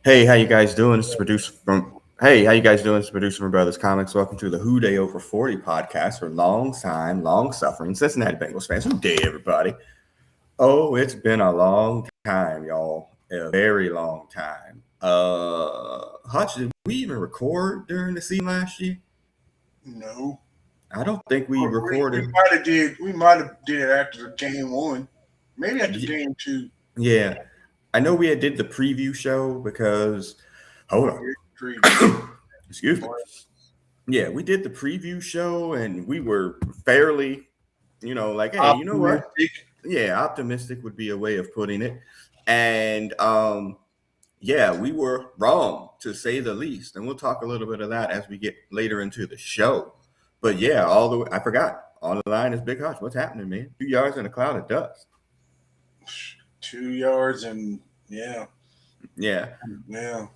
Hey, how you guys doing? This is producer from Hey, how you guys doing? This is producer from Brothers Comics. Welcome to the Who Day Over 40 podcast for long time, long suffering Cincinnati Bengals fans. Who day, everybody? Oh, it's been a long time, y'all. A very long time. Hutch, did we even record during the season last year? No, I don't think we we recorded. might have did. We might have did it after game one, maybe after Y- game two. Yeah, I know we had did the preview show because hold Oh yeah, preview. on. Excuse me. Yeah, we did the preview show and we were fairly, like, hey, you know what? Optimistic. Yeah, optimistic would be a way of putting it. And yeah, we were wrong to say the least. And we'll talk a little bit of that as we get later into the show. But yeah, all the way, I forgot. On the line is Big Hush. What's happening, man? 2 yards in a cloud of dust. 2 yards and yeah, Yeah. yeah.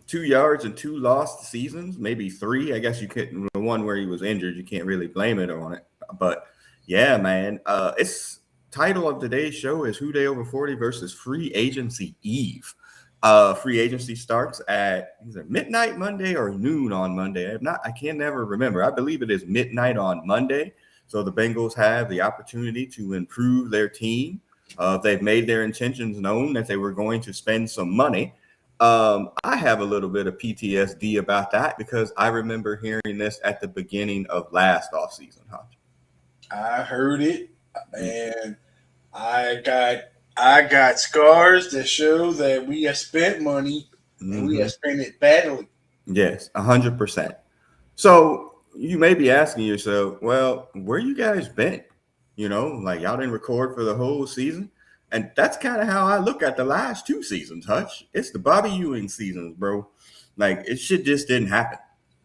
2 yards and two lost seasons, maybe three. I guess you couldn't, the one where he was injured, you can't really blame it on it. But yeah, man, it's title of today's show is Who Day Over 40 versus Free Agency Eve. Free agency starts at either midnight Monday or noon on Monday. I can never remember. I believe it is midnight on Monday. So the Bengals have the opportunity to improve their team. They've made their intentions known that they were going to spend some money. I have a little bit of PTSD about that because I remember hearing this at the beginning of last offseason, huh? I heard it, and I got I got scars that show that we have spent money and we Mm-hmm. have spent it badly. Yes, 100%. So you may be asking yourself, well, where you guys been? Like y'all didn't record for the whole season. And that's kind of how I look at the last two seasons, Hutch. It's the Bobby Ewing seasons, bro. Like it shit just didn't happen.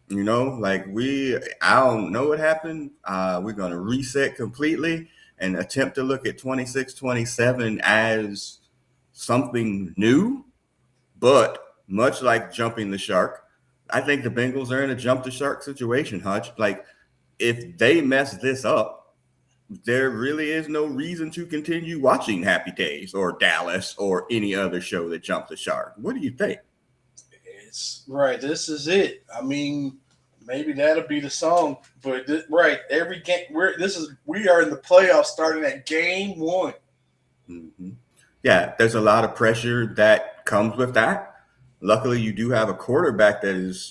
Like I don't know what happened. We're gonna reset completely and attempt to look at 26, 27 as something new, but much like jumping the shark, I think the Bengals are in a jump the shark situation, Hutch. Like, if they mess this up, there really is no reason to continue watching Happy Days or Dallas or any other show that jumped the shark. What do you think? It's right. This is it. I mean, maybe that'll be the song. But right, every game we are in the playoffs starting at game one. Mm-hmm. Yeah, there's a lot of pressure that comes with that. Luckily, you do have a quarterback that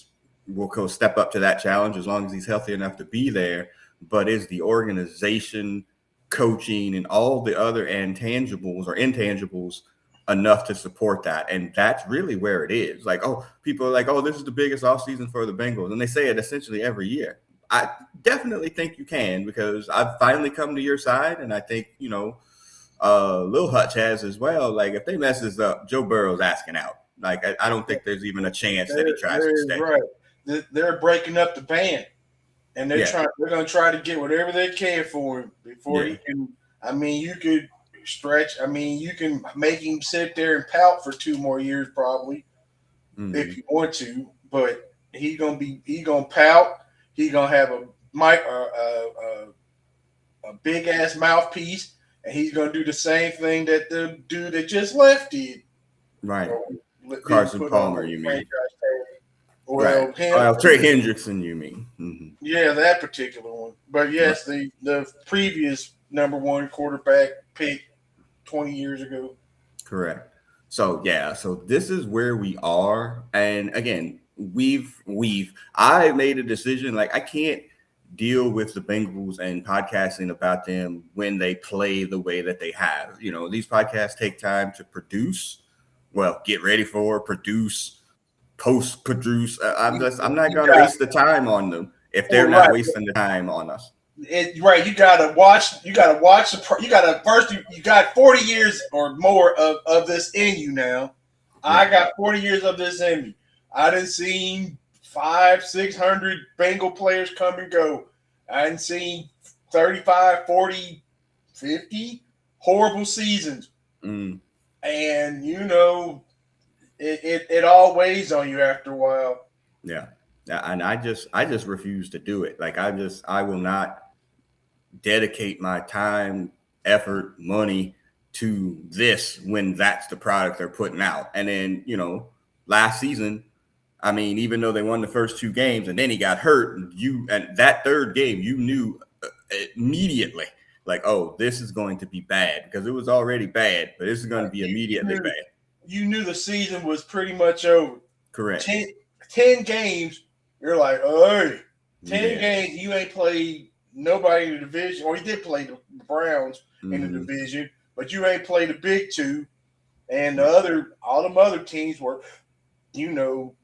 will go step up to that challenge as long as he's healthy enough to be there. But is the organization, coaching, and all the other intangibles enough to support that? And that's really where it is. Like, oh, people are like, oh, this is the biggest offseason for the Bengals. And they say it essentially every year. I definitely think you can because I've finally come to your side. And I think, Lil Hutch has as well. Like if they mess this up, Joe Burrow's asking out. Like I don't think there's even a chance that he tries to They're stay. right. They're breaking up the band, and Yeah, they're going to try to get whatever they can for him before yeah. he can. I mean, you could stretch. I mean, you can make him sit there and pout for 2 more years probably Mm-hmm. if you want to, but he gonna pout. He gonna have a mic a big ass mouthpiece, and he's gonna do the same thing that the dude that just left did. Right. Or didn't Carson put on Palmer, the you mean? franchise tag. Right. Well, him, Well, Trey Hendrickson, you mean? Mm-hmm. yeah, that particular one. But Right. yes, the previous number one quarterback pick 20 years ago. Correct. So yeah, so this is where we are, and again, I made a decision. Like I can't deal with the Bengals and podcasting about them when they play the way that they have. These podcasts take time to produce. Well, get ready for produce, post produce. I'm not You gonna waste got the time on them if they're well, not right. wasting the time on us. Right, you gotta watch. You gotta watch the. You gotta first. You got 40 years or more of this in you now. I Right. got 40 years of this in me. I done seen 500, 600 Bengal players come and go. I done seen 35, 40, 50 horrible seasons, Mm, and it all weighs on you after a while. yeah. Yeah, and I just refuse to do it. Like I will not dedicate my time, effort, money to this when that's the product they're putting out. And then, last season, I mean, even though they won the first two games and then he got hurt, and that third game, you knew immediately, like, oh, this is going to be bad because it was already bad, but this is going to be immediately bad. You knew the season was pretty much over. Correct. 10 games, you're like, hey, 10 games, you ain't played nobody in the division, or you did play the Browns in the division, but you ain't played the big two, and all them other teams were,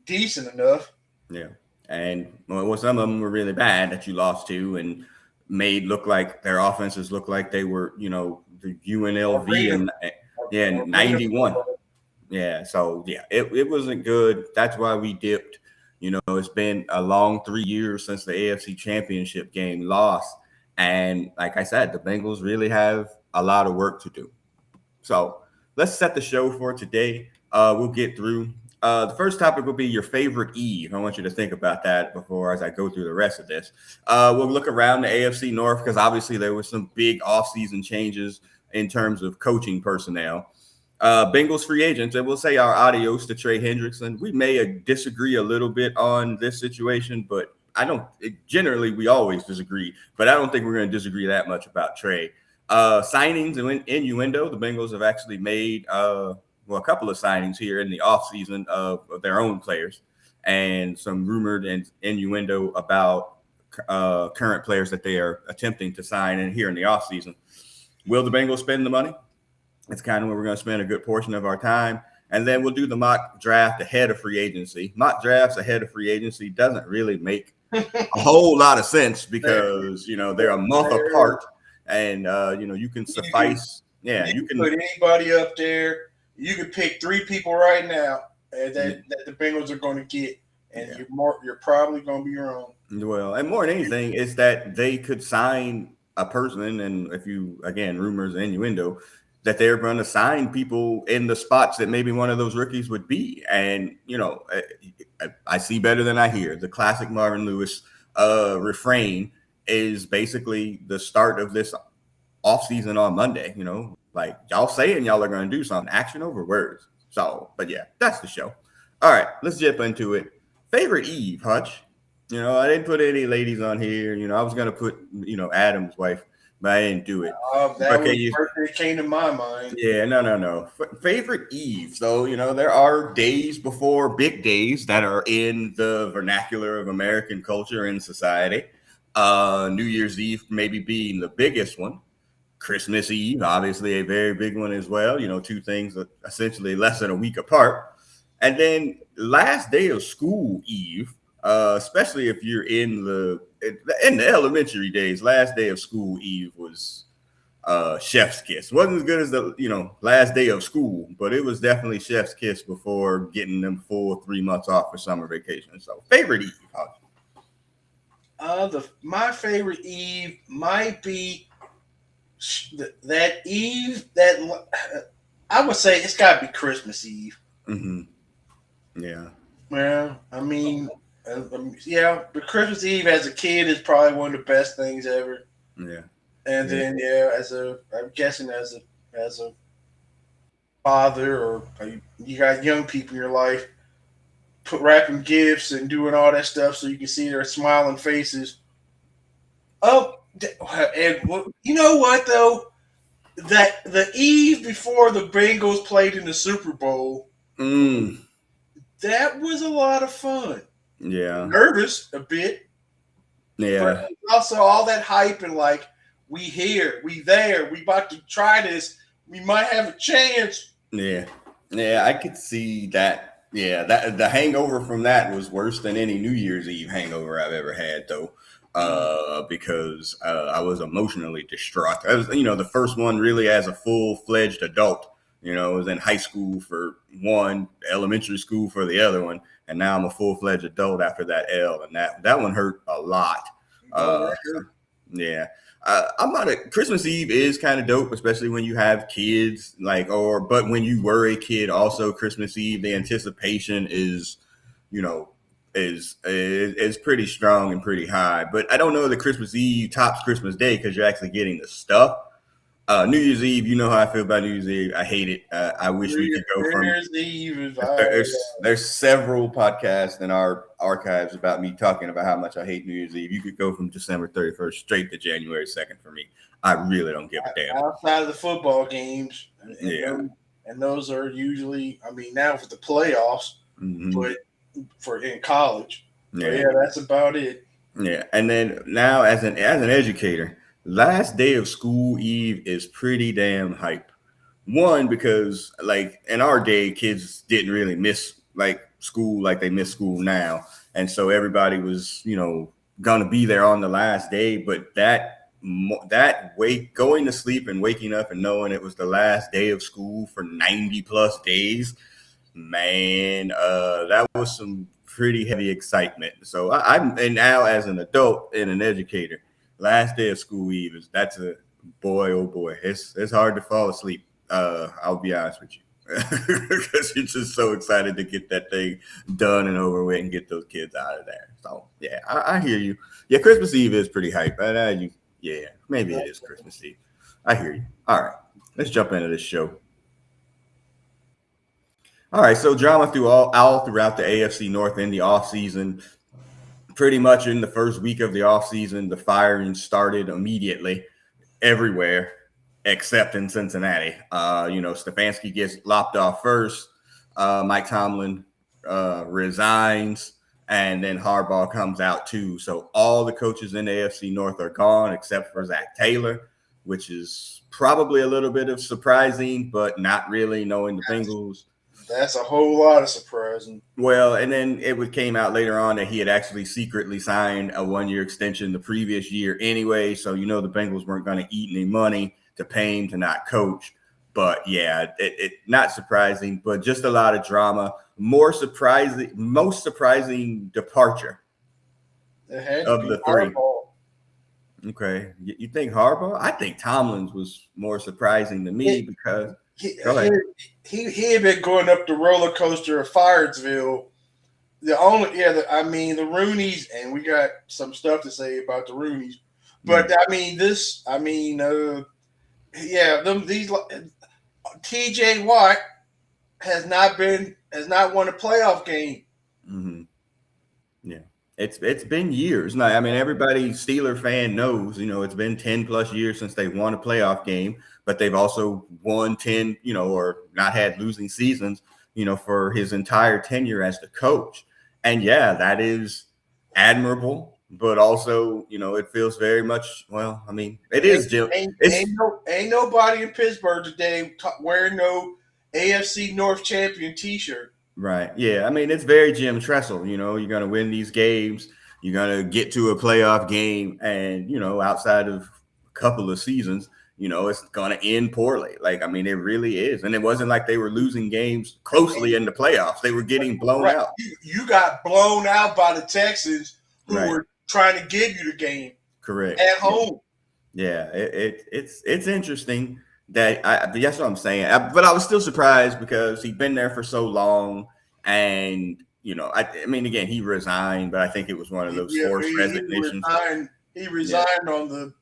decent enough. Yeah, and well, some of them were really bad that you lost to, and made look like their offenses look like they were, the UNLV and 91. Yeah, so yeah, it wasn't good. That's why we dipped. It's been a long 3 years since the AFC Championship game lost. And like I said, the Bengals really have a lot of work to do. So let's set the show for today. We'll get through. The first topic will be your favorite Eve. I want you to think about that before as I go through the rest of this. We'll look around the AFC North because obviously there were some big offseason changes in terms of coaching personnel. Bengals free agents, and we'll say our adios to Trey Hendrickson. We may disagree a little bit on this situation, but generally we always disagree, but I don't think we're going to disagree that much about Trey. Signings and innuendo, the Bengals have actually made a couple of signings here in the offseason of their own players, and some rumored and innuendo about current players that they are attempting to sign in here in the offseason. Will the Bengals spend the money? It's kind of where we're going to spend a good portion of our time. And then we'll do the mock draft ahead of free agency. Mock drafts ahead of free agency doesn't really make a whole lot of sense because, they're a month apart. And, you can suffice. You can put anybody up there. You can pick 3 people right now that the Bengals are going to get. And you're probably going to be wrong. Well, and more than anything is that they could sign a person. And if you, again, rumors and innuendo, that they're going to sign people in the spots that maybe one of those rookies would be. And, I see better than I hear. The classic Marvin Lewis refrain is basically the start of this offseason on Monday, like y'all saying y'all are going to do something, action over words. So, but yeah, that's the show. All right, let's jump into it. Favorite Eve, Hutch? I didn't put any ladies on here. I was going to put, Adam's wife, but I didn't do it. That was the first thing that came to my mind. Yeah, no. Favorite Eve. So, there are days before big days that are in the vernacular of American culture and society. New Year's Eve maybe being the biggest one. Christmas Eve, obviously a very big one as well. 2 things that essentially less than a week apart. And then last day of school Eve, especially if you're in the elementary days, last day of school Eve was chef's kiss. Wasn't as good as the last day of school, but it was definitely chef's kiss before getting them full 3 months off for summer vacation. So favorite Eve, my favorite Eve might be that Eve that I would say it's got to be Christmas Eve. Mm-hmm. Yeah. Well, I mean. But Christmas Eve as a kid is probably one of the best things ever. Yeah. And then I'm guessing as a father or you got young people in your life, wrapping gifts and doing all that stuff so you can see their smiling faces. Oh, and you know what though? That the eve before the Bengals played in the Super Bowl, that was a lot of fun. Yeah. Nervous a bit. Yeah. But also all that hype and like, we here, we there, we about to try this. We might have a chance. Yeah. Yeah, I could see that. Yeah, that the hangover from that was worse than any New Year's Eve hangover I've ever had, though. Because I was emotionally distraught. I was, the first one really as a full-fledged adult. I was in high school for one, elementary school for the other one. And now I'm a full-fledged adult after that L, and that one hurt a lot. Yeah, I'm not a Christmas Eve is kind of dope, especially when you have kids. But when you were a kid, also Christmas Eve, the anticipation is pretty strong and pretty high. But I don't know the Christmas Eve tops Christmas Day because you're actually getting the stuff. New Year's Eve, you know how I feel about New Year's Eve. I hate it. I wish we New could go from. Year's Eve is There's several podcasts in our archives about me talking about how much I hate New Year's Eve. You could go from December 31st straight to January 2nd for me. I really don't give a damn. outside of the football games, Yeah. and those are usually, I mean, now for the playoffs, Mm-hmm. but for in college. But Yeah. yeah, that's about it. Yeah. And then now as an educator, last day of school eve is pretty damn hype. One, because like in our day, kids didn't really miss like school like they miss school now. And so everybody was, gonna be there on the last day. But that wake going to sleep and waking up and knowing it was the last day of school for 90 plus days, man, that was some pretty heavy excitement. So I'm and now as an adult and an educator, last day of school eve is that's a boy, oh boy, it's hard to fall asleep. I'll be honest with you. Because you're just so excited to get that thing done and over with and get those kids out of there. So yeah, I hear you. Yeah, Christmas Eve is pretty hype. Yeah, maybe it is Christmas Eve. I hear you. All right, let's jump into this show. All right, so drama through all throughout the AFC North in the offseason. Pretty much in the first week of the offseason, the firing started immediately everywhere except in Cincinnati. Stefanski gets lopped off first. Mike Tomlin resigns, and then Harbaugh comes out too. So all the coaches in the AFC North are gone except for Zach Taylor, which is probably a little bit of surprising, but not really knowing the Bengals. That's a whole lot of surprising. Well, and then came out later on that he had actually secretly signed a 1-year extension the previous year anyway. So, the Bengals weren't going to eat any money to pay him to not coach. But yeah, it not surprising, but just a lot of drama. Most surprising departure It had to of be the three. Harbaugh. Okay. You think Harbaugh? I think Tomlin's was more surprising to me because go ahead. He had been going up the roller coaster of Firesville. The Roonies, and we got some stuff to say about the Roonies. But these TJ Watt has not won a playoff game. Mm-hmm. Yeah. It's been years. Now, I mean, everybody Steeler fan knows, it's been 10 plus years since they won a playoff game, but they've also won 10, or not had losing seasons, for his entire tenure as the coach. And yeah, that is admirable, but also, it feels very much, well, I mean, it is, Jim. Ain't nobody in Pittsburgh today wearing no AFC North champion t-shirt. Right. Yeah. I mean, it's very Jim Tressel. You're going to win these games. You're going to get to a playoff game. And, outside of a couple of seasons, it's going to end poorly. Like, I mean, it really is. And it wasn't like they were losing games closely in the playoffs. They were getting blown out. You got blown out by the Texans who were trying to give you the game. Correct. At home. Yeah. It's interesting. That's what I'm saying. But I was still surprised because he'd been there for so long, and I mean, again, he resigned, but I think it was one of those forced resignations. He resigned on the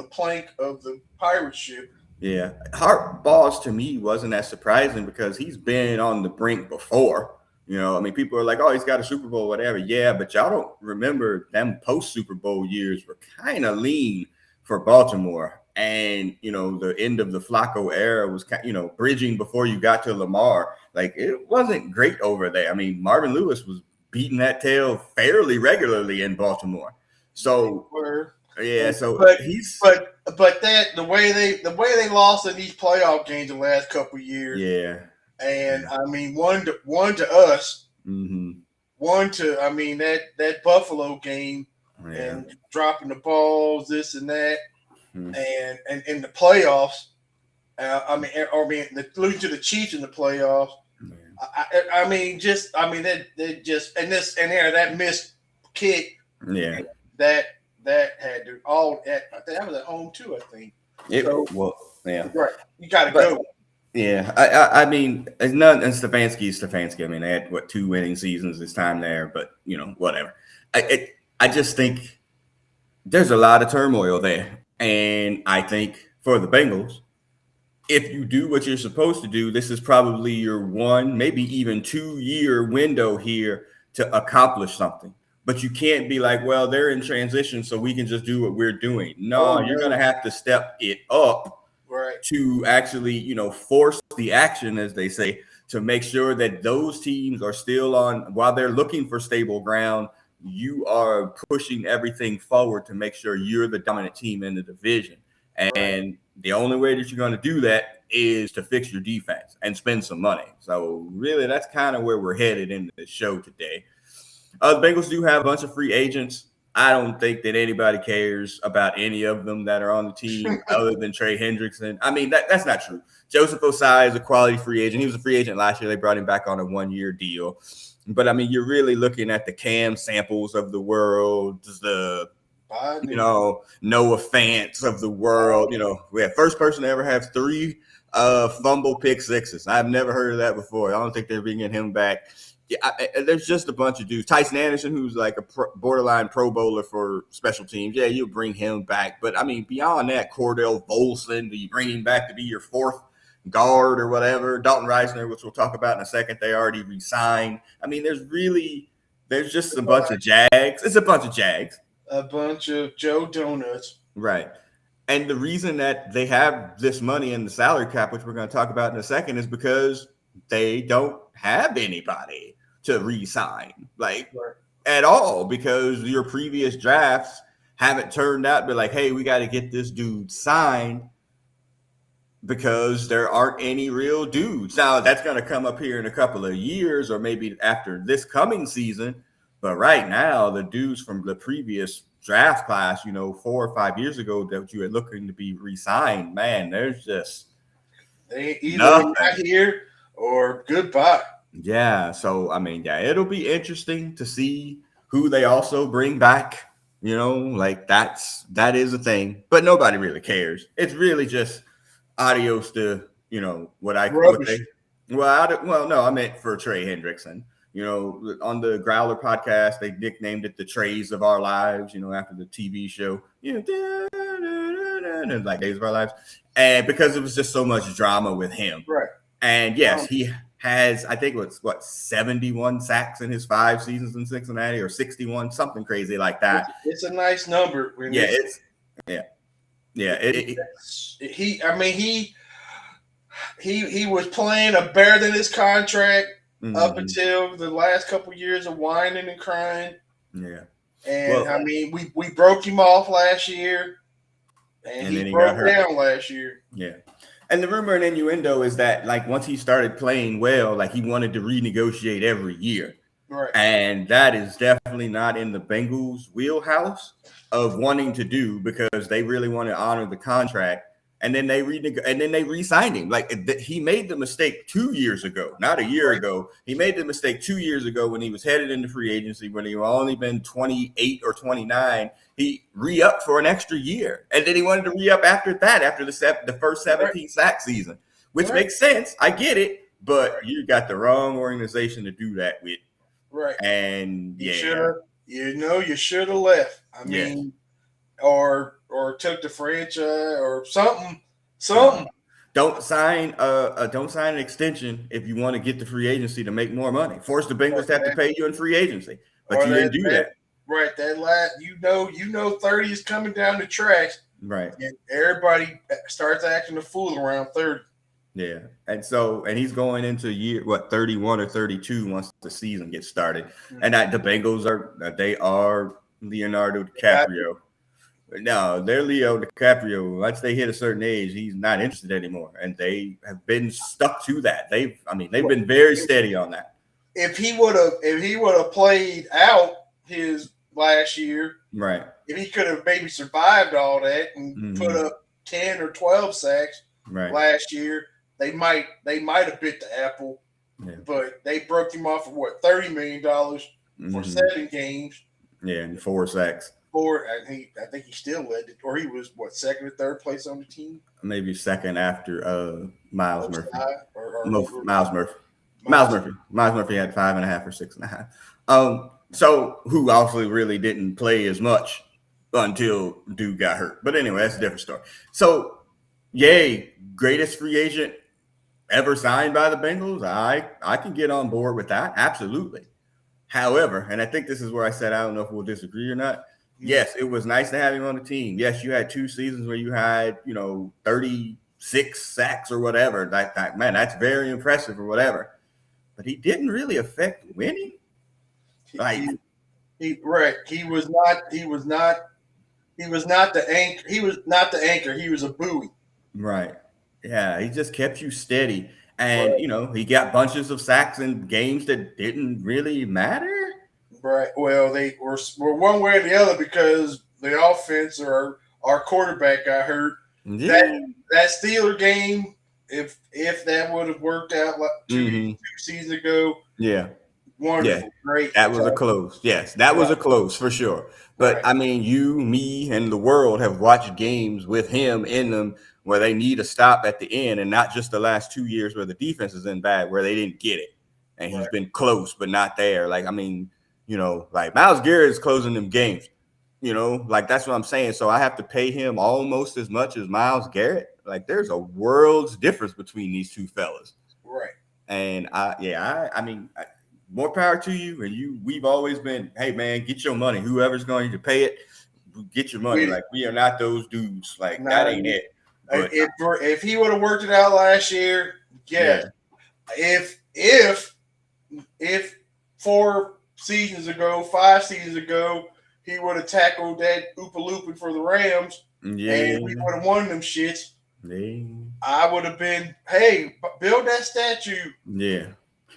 plank of the pirate ship. Yeah, Harbaugh's to me wasn't as surprising because he's been on the brink before. I mean, people are like, "Oh, he's got a Super Bowl, whatever." Yeah, but y'all don't remember them post Super Bowl years were kind of lean for Baltimore. And, the end of the Flacco era was, bridging before you got to Lamar. Like, it wasn't great over there. I mean, Marvin Lewis was beating that tail fairly regularly in Baltimore. So, yeah, so the way they lost in these playoff games the last couple of years. Yeah. And, I mean, one to us. Mm-hmm. One to, I mean, that Buffalo game and dropping the balls, this and that. And in the playoffs, losing to the Chiefs in the playoffs. That missed kick. Yeah, that had to all that was at home too. I think. Right. You got to go. Yeah, I mean, it's none. And Stefanski. I mean, they had 2 winning seasons this time there, but whatever. I just think there's a lot of turmoil there. And I think for the Bengals, if you do what you're supposed to do, this is probably your 1, maybe even 2 year window here to accomplish something. But you can't be like, well, they're in transition, so we can just do what we're doing. Oh No, you're going to no. have to step it up Right. to actually, force the action, as they say, to make sure that those teams are still on while they're looking for stable ground. You are pushing everything forward to make sure you're the dominant team in the division. Right. And the only way that you're going to do that is to fix your defense and spend some money. So really, that's kind of where we're headed in the show today. The Bengals do have a bunch of free agents. I don't think that anybody cares about any of them that are on the team other than Trey Hendrickson. I mean, that's not true. Joseph Osai is a quality free agent. He was a free agent last year. They brought him back on a 1-year deal. But, I mean, you're really looking at the Cam Samples of the world, the Noah Fants of the world. We have first person to ever have 3 fumble pick sixes. I've never heard of that before. I don't think they're bringing him back. Yeah, there's just a bunch of dudes. Tyson Anderson, who's like a borderline Pro Bowler for special teams. Yeah, you'll bring him back. But, I mean, beyond that, Cordell Volson, do you bring him back to be your 4th guard or whatever? Dalton Reisner, which we'll talk about in a second, they already re-signed. I mean, there's just a bunch of Jags. It's a bunch of Jags. A bunch of Joe Donuts. Right. And the reason that they have this money in the salary cap, which we're going to talk about in a second, is because they don't have anybody to re-sign, at all, because your previous drafts haven't turned out to be like, hey, we got to get this dude signed, because there aren't any real dudes. Now, that's going to come up here in a couple of years or maybe after this coming season. But right now, the dudes from the previous draft class, 4 or 5 years ago that you were looking to be re-signed, man, there's just they either not here or goodbye. Yeah. So, I mean, yeah, it'll be interesting to see who they also bring back. That is a thing, but nobody really cares. It's really just adios to, no, I meant for Trey Hendrickson. On the Growler podcast, they nicknamed it the Trays of Our Lives, after the TV show, like Days of Our Lives. And because it was just so much drama with him. Right. And yes, he has, I think, 71 sacks in his 5 seasons in Cincinnati, or 61, something crazy like that. It's a nice number. He was playing better than his contract up until the last couple of years of whining and crying. Yeah. And we broke him off last year, and he broke down last year. Yeah. And the rumor and innuendo is that, once he started playing well, he wanted to renegotiate every year. Right. And that is definitely not in the Bengals' wheelhouse of wanting to do, because they really want to honor the contract. And then they re-signed him. He made the mistake 2 years ago, not a year ago. He made the mistake 2 years ago when he was headed into free agency, when he had only been 28 or 29. He re-upped for an extra year. And then he wanted to re-up after that, after the first 17 sack season, which makes sense. I get it. But you got the wrong organization to do that with. Right. And you should have left. Or took the franchise or something. Don't sign an extension if you want to get the free agency to make more money. Force the Bengals to have to pay you in free agency, but you didn't do that. Right, that last 30 is coming down the tracks. Right, and everybody starts acting a fool around 30. Yeah, and he's going into year 31 or 32 once the season gets started, and the Bengals are Leonardo DiCaprio. No, they're Leo DiCaprio. Once they hit a certain age, he's not interested anymore, and they have been stuck to that. They've been very steady on that. If he would have played out his last year, right? If he could have maybe survived all that and put up 10 or 12 sacks last year, they might have bit the apple. Yeah. But they broke him off for $30 million for 7 games. Yeah, and 4 sacks. I think he still led it, or he was second or third place on the team. Maybe second after Miles Murphy. Miles Murphy. Miles Murphy had 5.5 or 6.5. So who also really didn't play as much until dude got hurt. But anyway, that's a different story. So yay, greatest free agent ever signed by the Bengals. I can get on board with that. Absolutely. However, and I think this is where I said I don't know if we'll disagree or not. Yes, it was nice to have him on the team. Yes, you had 2 seasons where you had 36 sacks or whatever. That man, that's very impressive or whatever. But he didn't really affect winning. Like Right. He was not. He was not. He was not the anchor. He was not the anchor. He was a buoy. right, yeah, he just kept you steady, and Right. he got bunches of sacks in games that didn't really matter. Right. Well, they were one way or the other because the offense or our quarterback got hurt. That Yeah. that Steeler game, if that would have worked out like Hmm. two seasons ago, Yeah. Yeah. wonderful, great. That was a close. Yes, that was Right. a close for sure. But Right. I mean, you, me, and the world have watched games with him in them where they need a stop at the end, and not just the last 2 years where the defense is in bad, where they didn't get it, and he's Right. been close but not there. Like I mean, like Miles Garrett is closing them games. Like that's what I'm saying. So I have to pay him almost as much as Miles Garrett. Like there's a world's difference between these two fellas. Right. And I mean, more power to you. And we've always been, hey man, get your money. Whoever's going to pay it, get your money. We Like we are not those dudes. Like that not ain't it. But if he would have worked it out last year, yes. yeah, If 4 seasons ago, 5 seasons ago, he would have tackled that Oopa Loopin for the Rams yeah, and we would have won them shits, yeah, I would have been, hey, build that statue. yeah.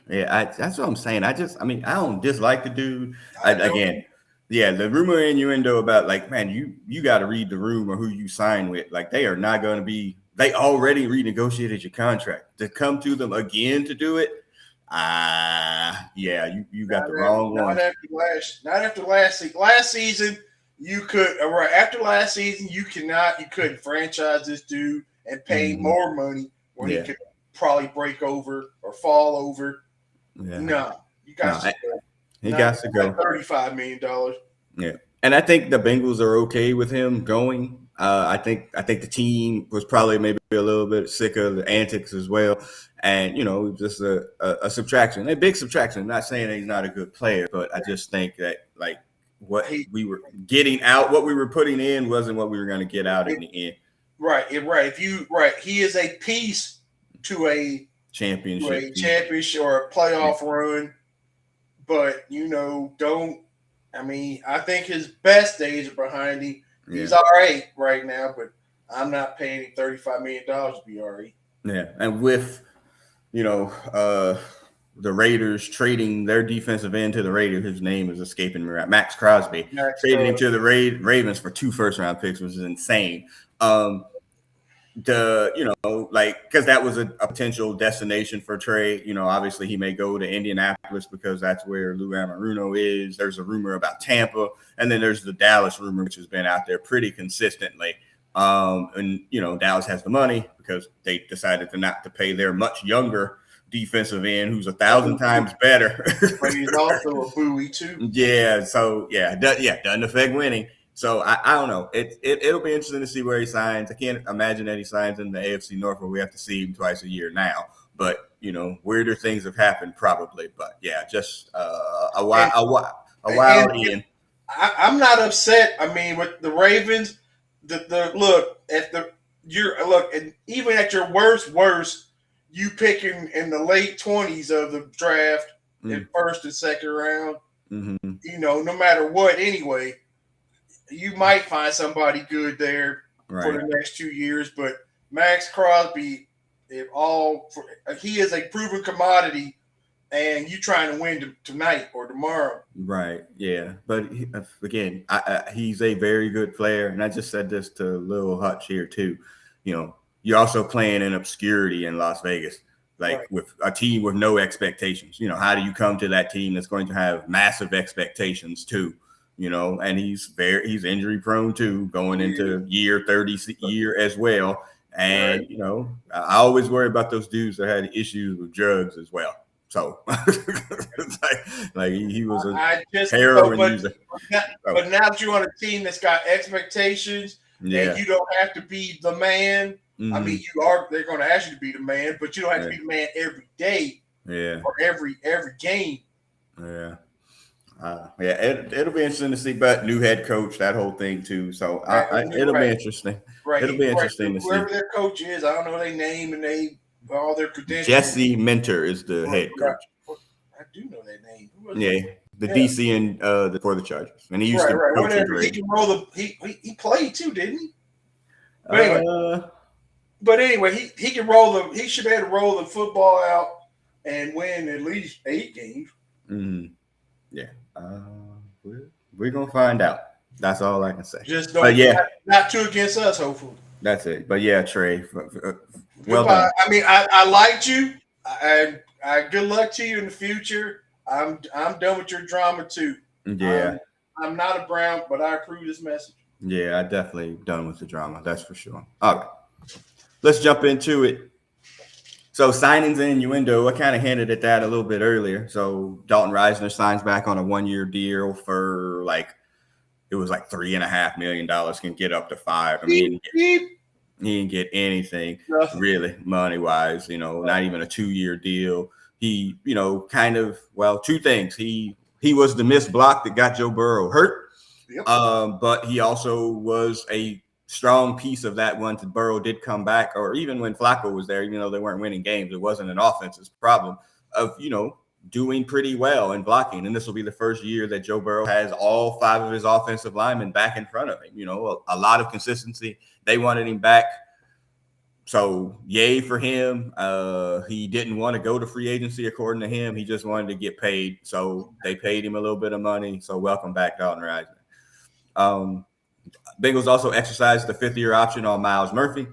Yeah, that's what I'm saying. I mean, I don't dislike the dude. I don't. Again, yeah, the rumor innuendo about like, man, you got to read the room or who you sign with. Like, they are not going to be. They already renegotiated your contract to come to them again to do it. Yeah, you got the wrong one. Not after last season. Last season, you could, or after last season, you couldn't franchise this dude and pay Mhm. more money when he Yeah, could probably break over or fall over. yeah. No, you No, got to go. he Not got to go. $35 million. Yeah, and I think the Bengals are okay with him going. I think the team was probably maybe a little bit sick of the antics as well, and just a subtraction, a big subtraction. I'm not saying that he's not a good player, but I just think that like what He, we were getting out, what we were putting in, wasn't what we were going to get out in the end. right. He is a piece to a Championship, championship or a playoff run, but don't. I mean, I think his best days are behind him. yeah, He's all right now, but I'm not paying him $35 million to be all right. yeah, and with you know, the Raiders trading their defensive end to the Raiders, whose name is escaping me right, Max Crosby, Max trading him to the Ravens for 2 first-round picks, which is insane. Like, because that was a potential destination for trade. Obviously he may go to Indianapolis because that's where Lou Anarumo is. There's a rumor about Tampa, and then there's the Dallas rumor, which has been out there pretty consistently. And Dallas has the money because they decided to pay their much younger defensive end, who's 1,000 times better. But he's also a buoy too. Yeah, so doesn't affect winning. So I don't know. It'll be interesting to see where he signs. I can't imagine that he signs in the AFC North where we have to see him twice a year now. But weirder things have happened probably. But yeah, just a wild end. I'm not upset. I mean, with the Ravens, the look at and even at your worst, you picking in the late 20s of the draft in first and second round. Mm-hmm. No matter what, anyway, you might find somebody good there for the next 2 years. But Max Crosby, he is a proven commodity, and you trying to win tonight or tomorrow. Right. Yeah. But again, he's a very good player. And I just said this to Lil Hutch here too. You're also playing in obscurity in Las Vegas, like with a team with no expectations. How do you come to that team that's going to have massive expectations too? And he's injury prone too, going into year 30 year as well. And, I always worry about those dudes that had issues with drugs as well. So, like he was a heroin user. But now that you're on a team that's got expectations, Yeah. and you don't have to be the man. I mean, they're going to ask you to be the man, but you don't have to be the man every day or every game. Yeah. Yeah, it'll be interesting to see, but new head coach, that whole thing too. So it'll be interesting. It'll be interesting to see. Whoever their coach is, I don't know their name and all their credentials. Jesse Minter is the head coach. I do know that name. The DC and for the Chargers, and he used to coach whatever. He can roll the. He played too, didn't he? But anyway, he can roll the. He should be able to roll the football out and win at least 8 games. Mm-hmm. Yeah, we're gonna find out. That's all I can say. Just don't. Not 2 against us, hopefully. That's it. But yeah, Trey. Well done. I mean, I liked you. I good luck to you in the future. I'm done with your drama too. Yeah. I'm not a Brown, but I approve this message. Yeah, I definitely done with the drama. That's for sure. All right. Let's jump into it. So signings and innuendo, I kind of hinted at that a little bit earlier. So Dalton Reisner signs back on a 1-year deal for it was like $3.5 million, can get up to 5. I mean, he didn't get anything really money-wise, not even a 2-year deal. He, 2 things. He was the missed block that got Joe Burrow hurt. Yep. But he also was a strong piece of that once Burrow did come back, or even when Flacco was there, even though they weren't winning games, it wasn't an offensive problem of, doing pretty well and blocking. And this will be the first year that Joe Burrow has all 5 of his offensive linemen back in front of him. A lot of consistency. They wanted him back. So yay for him. He didn't want to go to free agency, according to him. He just wanted to get paid. So they paid him a little bit of money. So welcome back, Dalton Reisner. Bengals also exercised the 5th-year option on Myles Murphy.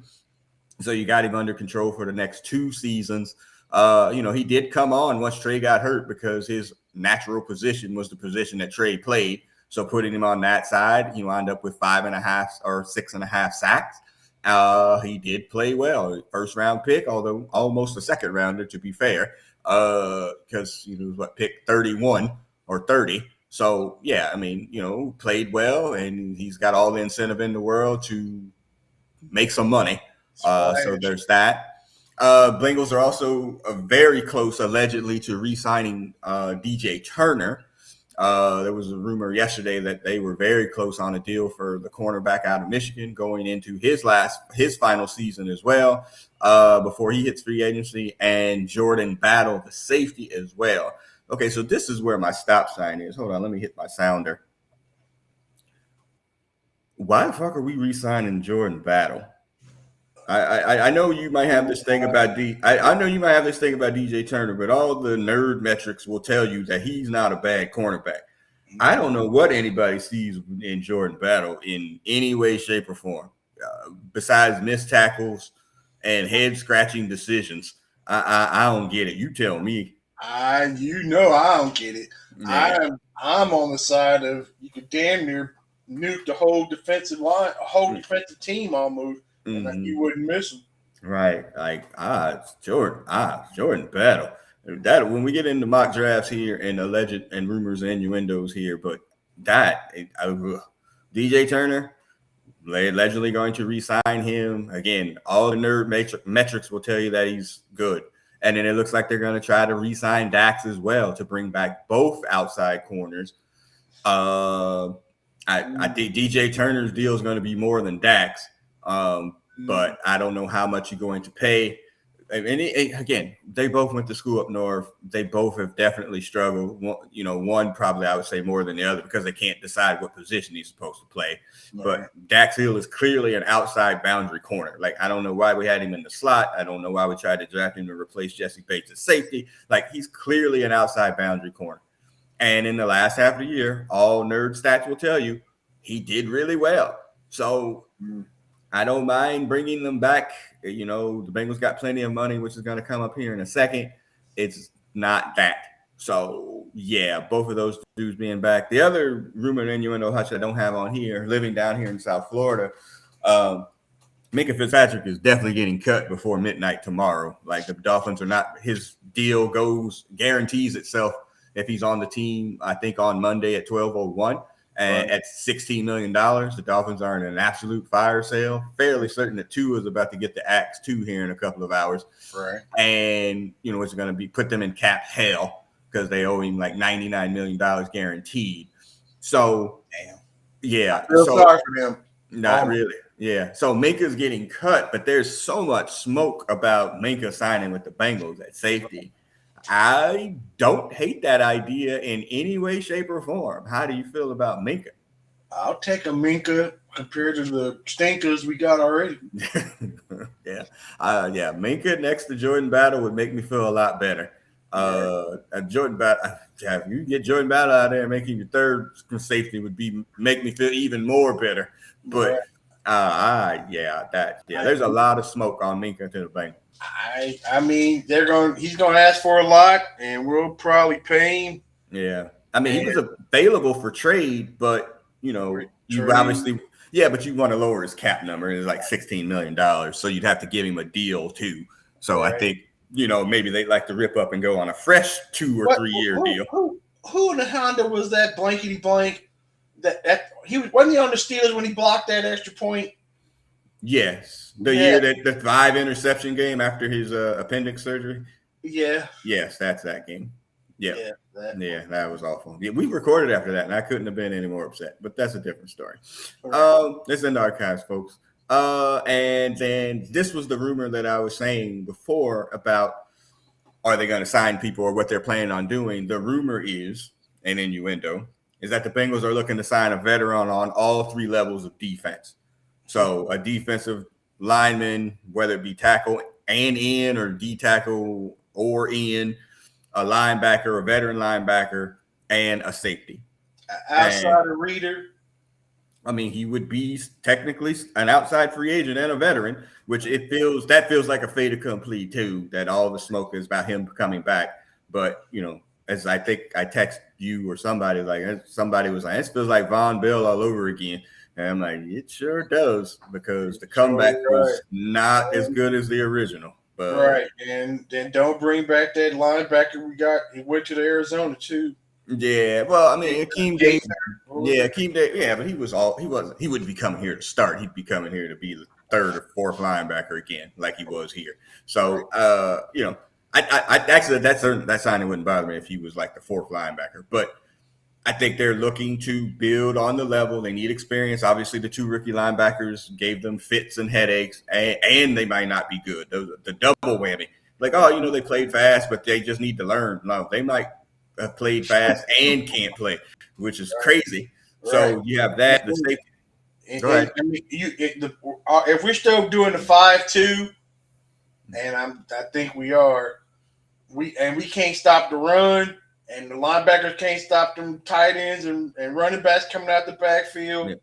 So you got him under control for the next 2 seasons. He did come on once Trey got hurt because his natural position was the position that Trey played. So putting him on that side, he wound up with 5.5 or 6.5 sacks. He did play well. 1st-round pick, although almost a 2nd-rounder, to be fair, because he was pick 31 or 30. So, yeah, I mean, played well, and he's got all the incentive in the world to make some money. So there's that. Bengals are also very close, allegedly, to re-signing DJ Turner. There was a rumor yesterday that they were very close on a deal for the cornerback out of Michigan going into his final season as well, before he hits free agency, and Jordan Battle, the safety, as well. Okay, so this is where my stop sign is. Hold on, let me hit my sounder. Why the fuck are we re-signing Jordan Battle? I know you might have this thing about I know you might have this thing about DJ Turner, but all the nerd metrics will tell you that he's not a bad cornerback. I don't know what anybody sees in Jordan Battle in any way, shape, or form, besides missed tackles and head-scratching decisions. I don't get it. You tell me. I don't get it. Yeah. I'm on the side of you could damn near nuke the whole defensive line, a whole defensive team almost, and you wouldn't miss them. Right, Jordan Battle. That when we get into mock drafts here and alleged and rumors and innuendos here, but DJ Turner allegedly going to re-sign him again. All the nerd metrics will tell you that he's good. And then it looks like they're going to try to re-sign Dax as well to bring back both outside corners. I think DJ Turner's deal is going to be more than Dax, but I don't know how much you're going to pay. And again, they both went to school up north. They both have definitely struggled. One probably I would say more than the other because they can't decide what position he's supposed to play. Right. But Dax Hill is clearly an outside boundary corner. I don't know why we had him in the slot. I don't know why we tried to draft him to replace Jesse Bates at safety. He's clearly an outside boundary corner. And in the last half of the year, all nerd stats will tell you he did really well. So I don't mind bringing them back. The Bengals got plenty of money, which is going to come up here in a second. It's not that. So, yeah, both of those dudes being back. The other rumor and innuendo hutch I don't have on here, living down here in South Florida, Minka Fitzpatrick is definitely getting cut before midnight tomorrow. The Dolphins are not – his deal guarantees itself if he's on the team, I think, on Monday at 12:01. And Right. at $16 million, the Dolphins are in an absolute fire sale. Fairly certain that Tua is about to get the axe too here in a couple of hours. Right. And, it's going to be put them in cap hell because they owe him like $99 million guaranteed. So, Damn. yeah. I feel So, sorry for them. not really. Yeah. So Minka's getting cut, but there's so much smoke about Minka signing with the Bengals at safety. I don't hate that idea in any way, shape, or form. How do you feel about Minka? I'll take a Minka compared to the stinkers we got already. Yeah. Yeah. Minka next to Jordan Battle would make me feel a lot better. Jordan Battle, if you get Jordan Battle out there making your third safety would make me feel even more better. But there's a lot of smoke on Minka to the Bengals. I mean, he's gonna ask for a lot, and we'll probably pay him. Yeah, I mean, he was available for trade, but you obviously, but you want to lower his cap number. It's like $16 million, so you'd have to give him a deal too. So I think maybe they'd like to rip up and go on a fresh 2 or 3 year deal. Who in the Honda was that blankety blank? That he wasn't he on the Steelers when he blocked that extra point? Yes, year that the 5 interception game after his appendix surgery. Yeah. Yes, that's that game. Yeah. That was awful. Yeah, we recorded after that, and I couldn't have been any more upset. But that's a different story. Right. It's in the archives, folks. And then this was the rumor that I was saying before about are they going to sign people or what they're planning on doing. The rumor is, an innuendo, is that the Bengals are looking to sign a veteran on all 3 levels of defense. So a defensive lineman, whether it be tackle and in or D tackle or in, a linebacker, a veteran linebacker, and a safety. Outside a reader. I mean, he would be technically an outside free agent and a veteran, which feels like a fait accompli too, that all the smoke is about him coming back. But, as I think I text you or somebody was like, it feels like Von Bell all over again. And I'm like, it sure does, because the comeback was not as good as the original. But, right. And then don't bring back that linebacker we got. He went to the Arizona too. Yeah, well, I mean, Akeem Davis. Yeah, Akeem Davis. Yeah, but he wouldn't be coming here to start. He'd be coming here to be the 3rd or 4th linebacker again, like he was here. So, I actually that signing wouldn't bother me if he was like the 4th linebacker. But I think they're looking to build on the level. They need experience. Obviously, the 2 rookie linebackers gave them fits and headaches, and they might not be good. The double whammy. Like, they played fast, but they just need to learn. No, they might have played fast and can't play, which is crazy. Right. So you have that. The safety. Go ahead. I mean, if we're still doing the 5-2, and I think we are, we can't stop the run. And the linebackers can't stop them tight ends and running backs coming out the backfield.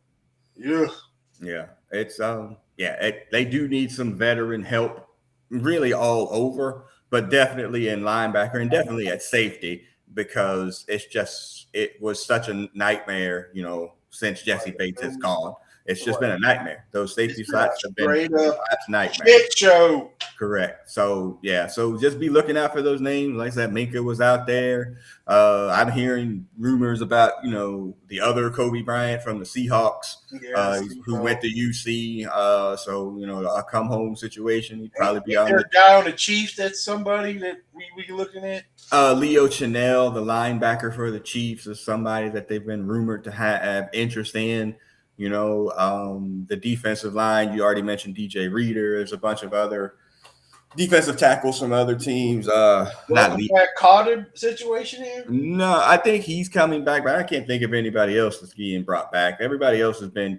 Yeah. It's they do need some veteran help, really all over, but definitely in linebacker and definitely at safety, because it was such a nightmare, since Jesse Bates has gone. It's just been a nightmare. Those safety slots have been a nightmare. Shit show. Correct. So, so just be looking out for those names. Like I said, Minka was out there. I'm hearing rumors about, the other Kobe Bryant from the Seahawks, who went to UC. A come home situation. He'd probably be on. Is there a guy on the Chiefs that's somebody that we looking at? Leo Chenal, the linebacker for the Chiefs, is somebody that they've been rumored to have interest in. The defensive line, you already mentioned DJ Reader. There's a bunch of other defensive tackles from other teams. Not that Carter situation here? No, I think he's coming back, but I can't think of anybody else that's getting brought back. Everybody else has been,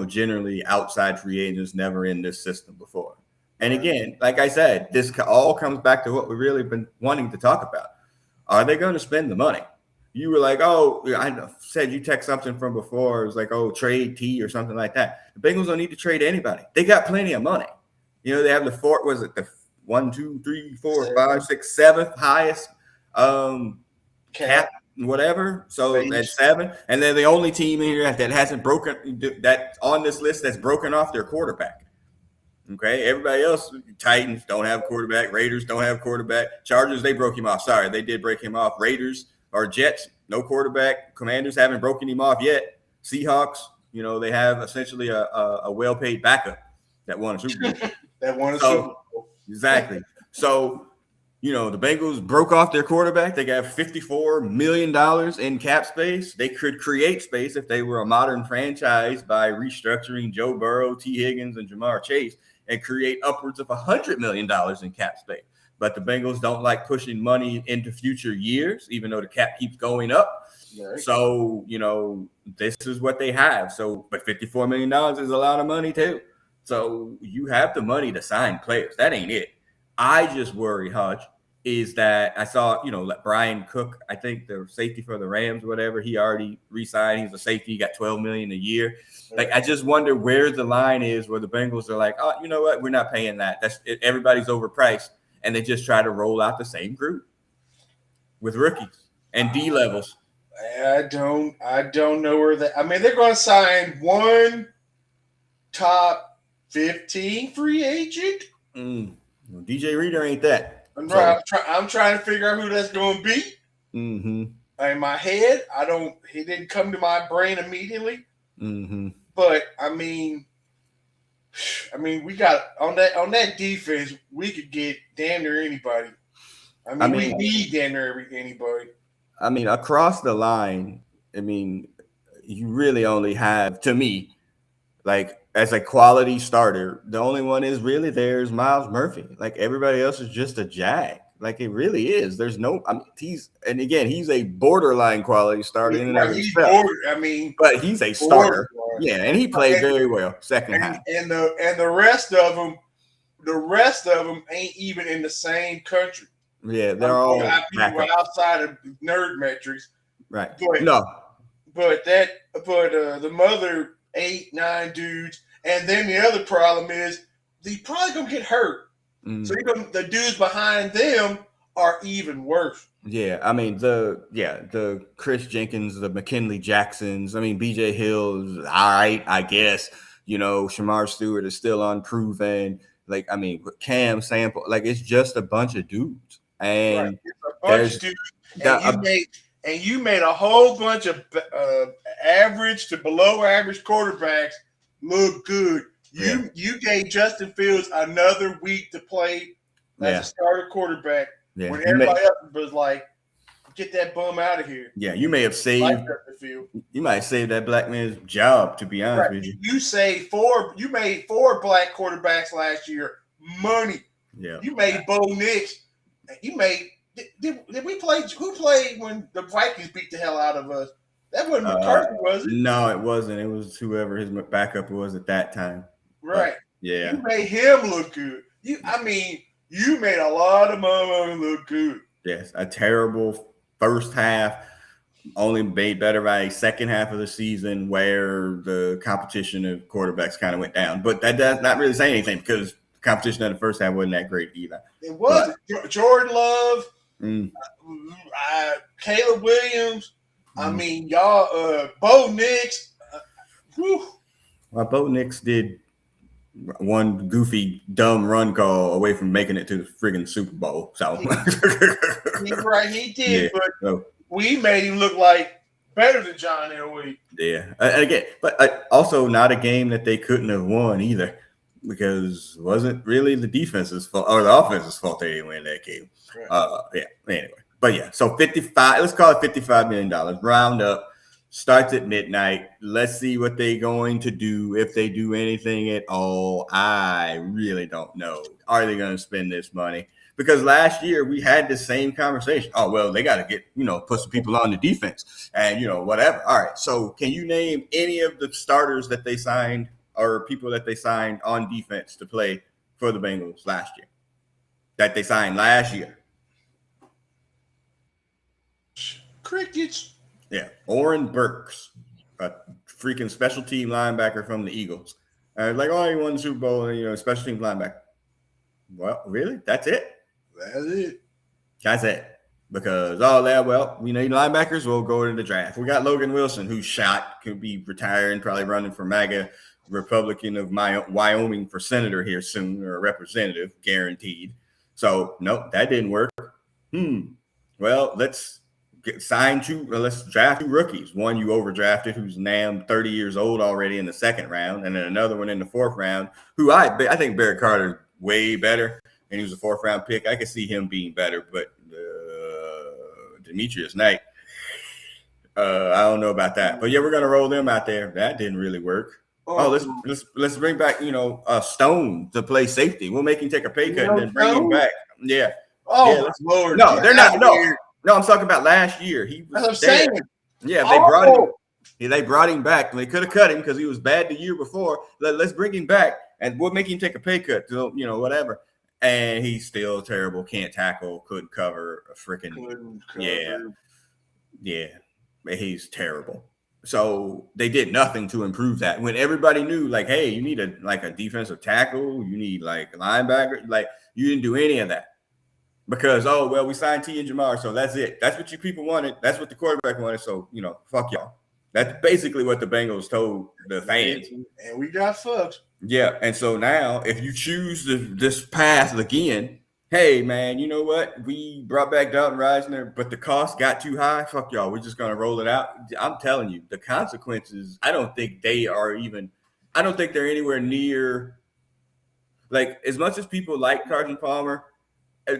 generally outside free agents, never in this system before. And again, like I said, this all comes back to what we've really been wanting to talk about. Are they going to spend the money? You were like, I said you text something from before. It was like, trade T or something like that. The Bengals don't need to trade anybody. They got plenty of money. They have the 1, 2, 3, 4, 5, 6, 7th highest cap, whatever. So that's 7. And they're the only team here that hasn't that on this list that's broken off their quarterback. Okay, everybody else, Titans don't have a quarterback. Raiders don't have a quarterback. Chargers, they broke him off. Sorry, they did break him off. Raiders or Jets, no quarterback. Commanders haven't broken him off yet. Seahawks, they have essentially a well-paid backup that won a Super Bowl. That won a Super So Bowl. exactly. So the Bengals broke off their quarterback. They got $54 million in cap space. They could create space if they were a modern franchise by restructuring Joe Burrow, T. Higgins, and Jamar Chase and create upwards of $100 million in cap space. But the Bengals don't like pushing money into future years, even though the cap keeps going up. Right. So, this is what they have. So, but $54 million is a lot of money too. So you have the money to sign players. That ain't it. I just worry, Hutch, is that I saw, like Brian Cook, I think the safety for the Rams, whatever, he already re-signed. He's a safety. He got $12 million a year. Like, I just wonder where the line is where the Bengals are like, oh, you know what? We're not paying that. That's it. Everybody's overpriced. And they just try to roll out the same group with rookies and D levels. I don't know where that. I mean, they're going to sign one top 15 free agent. DJ Reader ain't that. I'm trying to figure out who that's going to be. Mm-hmm. In my head, he didn't come to my brain immediately. Mm-hmm. But I mean, we got on that defense, we could get damn near anybody. We need damn near anybody. I mean, across the line, you really only have, to me, like, as a quality starter, the only one is really there is Miles Murphy. Like, everybody else is just a jag. Like, it really is. There's no, he's a borderline quality starter in and of himself. But he's a starter. Yeah, and he played very well second half. And the rest of them ain't even in the same country. Yeah, they're all people outside of nerd metrics. Right. But the mother 8-9 dudes, and then the other problem is they probably gonna get hurt. So the dudes behind them are even worse. Yeah, the Chris Jenkins, the McKinley Jacksons. BJ Hill is all right, I guess. Shamar Stewart is still unproven. Like, Cam Sample, like, it's just a bunch of dudes. And it's a bunch of dudes. And you made a whole bunch of average to below average quarterbacks look good. You gave Justin Fields another week to play as a starter quarterback when everybody else was like, get that bum out of here. Yeah, you may have saved. You might save that black man's job, to be honest with you. You made 4 black quarterbacks last year money. Yeah. You made Bo Nix. You made. Did we play? Who played when the Vikings beat the hell out of us? That wasn't McCarthy, was it? No, it wasn't. It was whoever his backup was at that time. Right. But, yeah. You made him look good. You made a lot of money look good. Yes, a terrible first half, only made better by a second half of the season where the competition of quarterbacks kind of went down. But that does not really say anything because the competition in the first half wasn't that great either. It wasn't. Jordan Love, Caleb Williams. Y'all, Bo Nix. Well, Bo Nix did one goofy, dumb run call away from making it to the friggin' Super Bowl. So he did, but we made him look like better than John Elway. Yeah, again, but also not a game that they couldn't have won either, because it wasn't really the defense's fault or the offense's fault they didn't win that game. Right. Anyway, but yeah, so 55. Let's call it $55 million. Round up. Starts at midnight. Let's see what they're going to do, if they do anything at all. I really don't know. Are they going to spend this money? Because last year we had the same conversation. Oh, well, they got to get, put some people on the defense and, whatever. All right. So can you name any of the starters that they signed or people that they signed on defense to play for the Bengals last year that they signed last year? Crickets. Yeah, Oren Burks, a freaking special team linebacker from the Eagles. He won the Super Bowl and, special team linebacker. Well, really? That's it? That's it. Because we need linebackers, we'll go to the draft. We got Logan Wilson, who's shot, could be retiring, probably running for MAGA, Republican of Wyoming for senator here soon, or representative, guaranteed. So, nope, that didn't work. Well, let's sign let's draft 2 rookies. One you overdrafted, who's now 30 years old already in the second round, and then another one in the fourth round, who I think Barrett Carter way better, and he was a 4th round pick. I could see him being better, but Demetrius Knight, I don't know about that. But yeah, we're gonna roll them out there. That didn't really work. Let's bring back Stone to play safety. We'll make him take a pay cut and then bring him back. Yeah. Oh yeah, my Lord! No, they're not. No, I'm talking about last year. He was I'm saying. Yeah, they brought him. They brought him back. They could have cut him because he was bad the year before. Let's bring him back, and we'll make him take a pay cut. So, whatever. And he's still terrible. Can't tackle. Couldn't cover. Yeah. He's terrible. So they did nothing to improve that. When everybody knew, like, hey, you need a defensive tackle. You need like a linebacker. Like, you didn't do any of that. Because, we signed T and Jamar, so that's it. That's what you people wanted. That's what the quarterback wanted. So, fuck y'all. That's basically what the Bengals told the fans. And we got fucked. Yeah, and so now if you choose this path again, hey, man, you know what? We brought back Dalton Reisner, but the cost got too high. Fuck y'all. We're just going to roll it out. I'm telling you, the consequences, I don't think they're anywhere near, like, as much as people like Carson Palmer,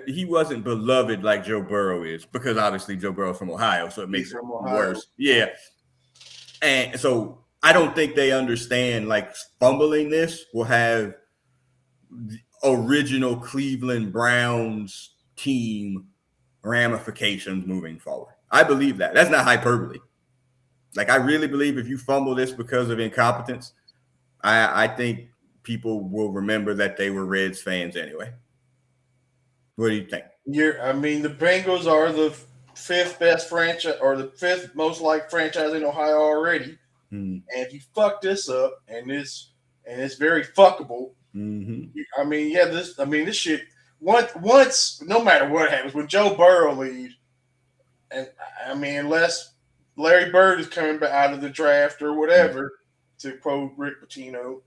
he wasn't beloved like Joe Burrow is, because obviously Joe Burrow's from Ohio, so it makes it worse. Yeah. And so I don't think they understand, like, fumbling this will have the original Cleveland Browns team ramifications moving forward. I believe that. That's not hyperbole. Like, I really believe if you fumble this because of incompetence, I think people will remember that they were Reds fans anyway. What do you think? The Bengals are the 5th best franchise, or the 5th most liked franchise in Ohio already. And if you fuck this up, and it's very fuckable. This shit. Once, no matter what happens, when Joe Burrow leaves, and unless Larry Bird is coming back out of the draft or whatever, to quote Rick Pitino.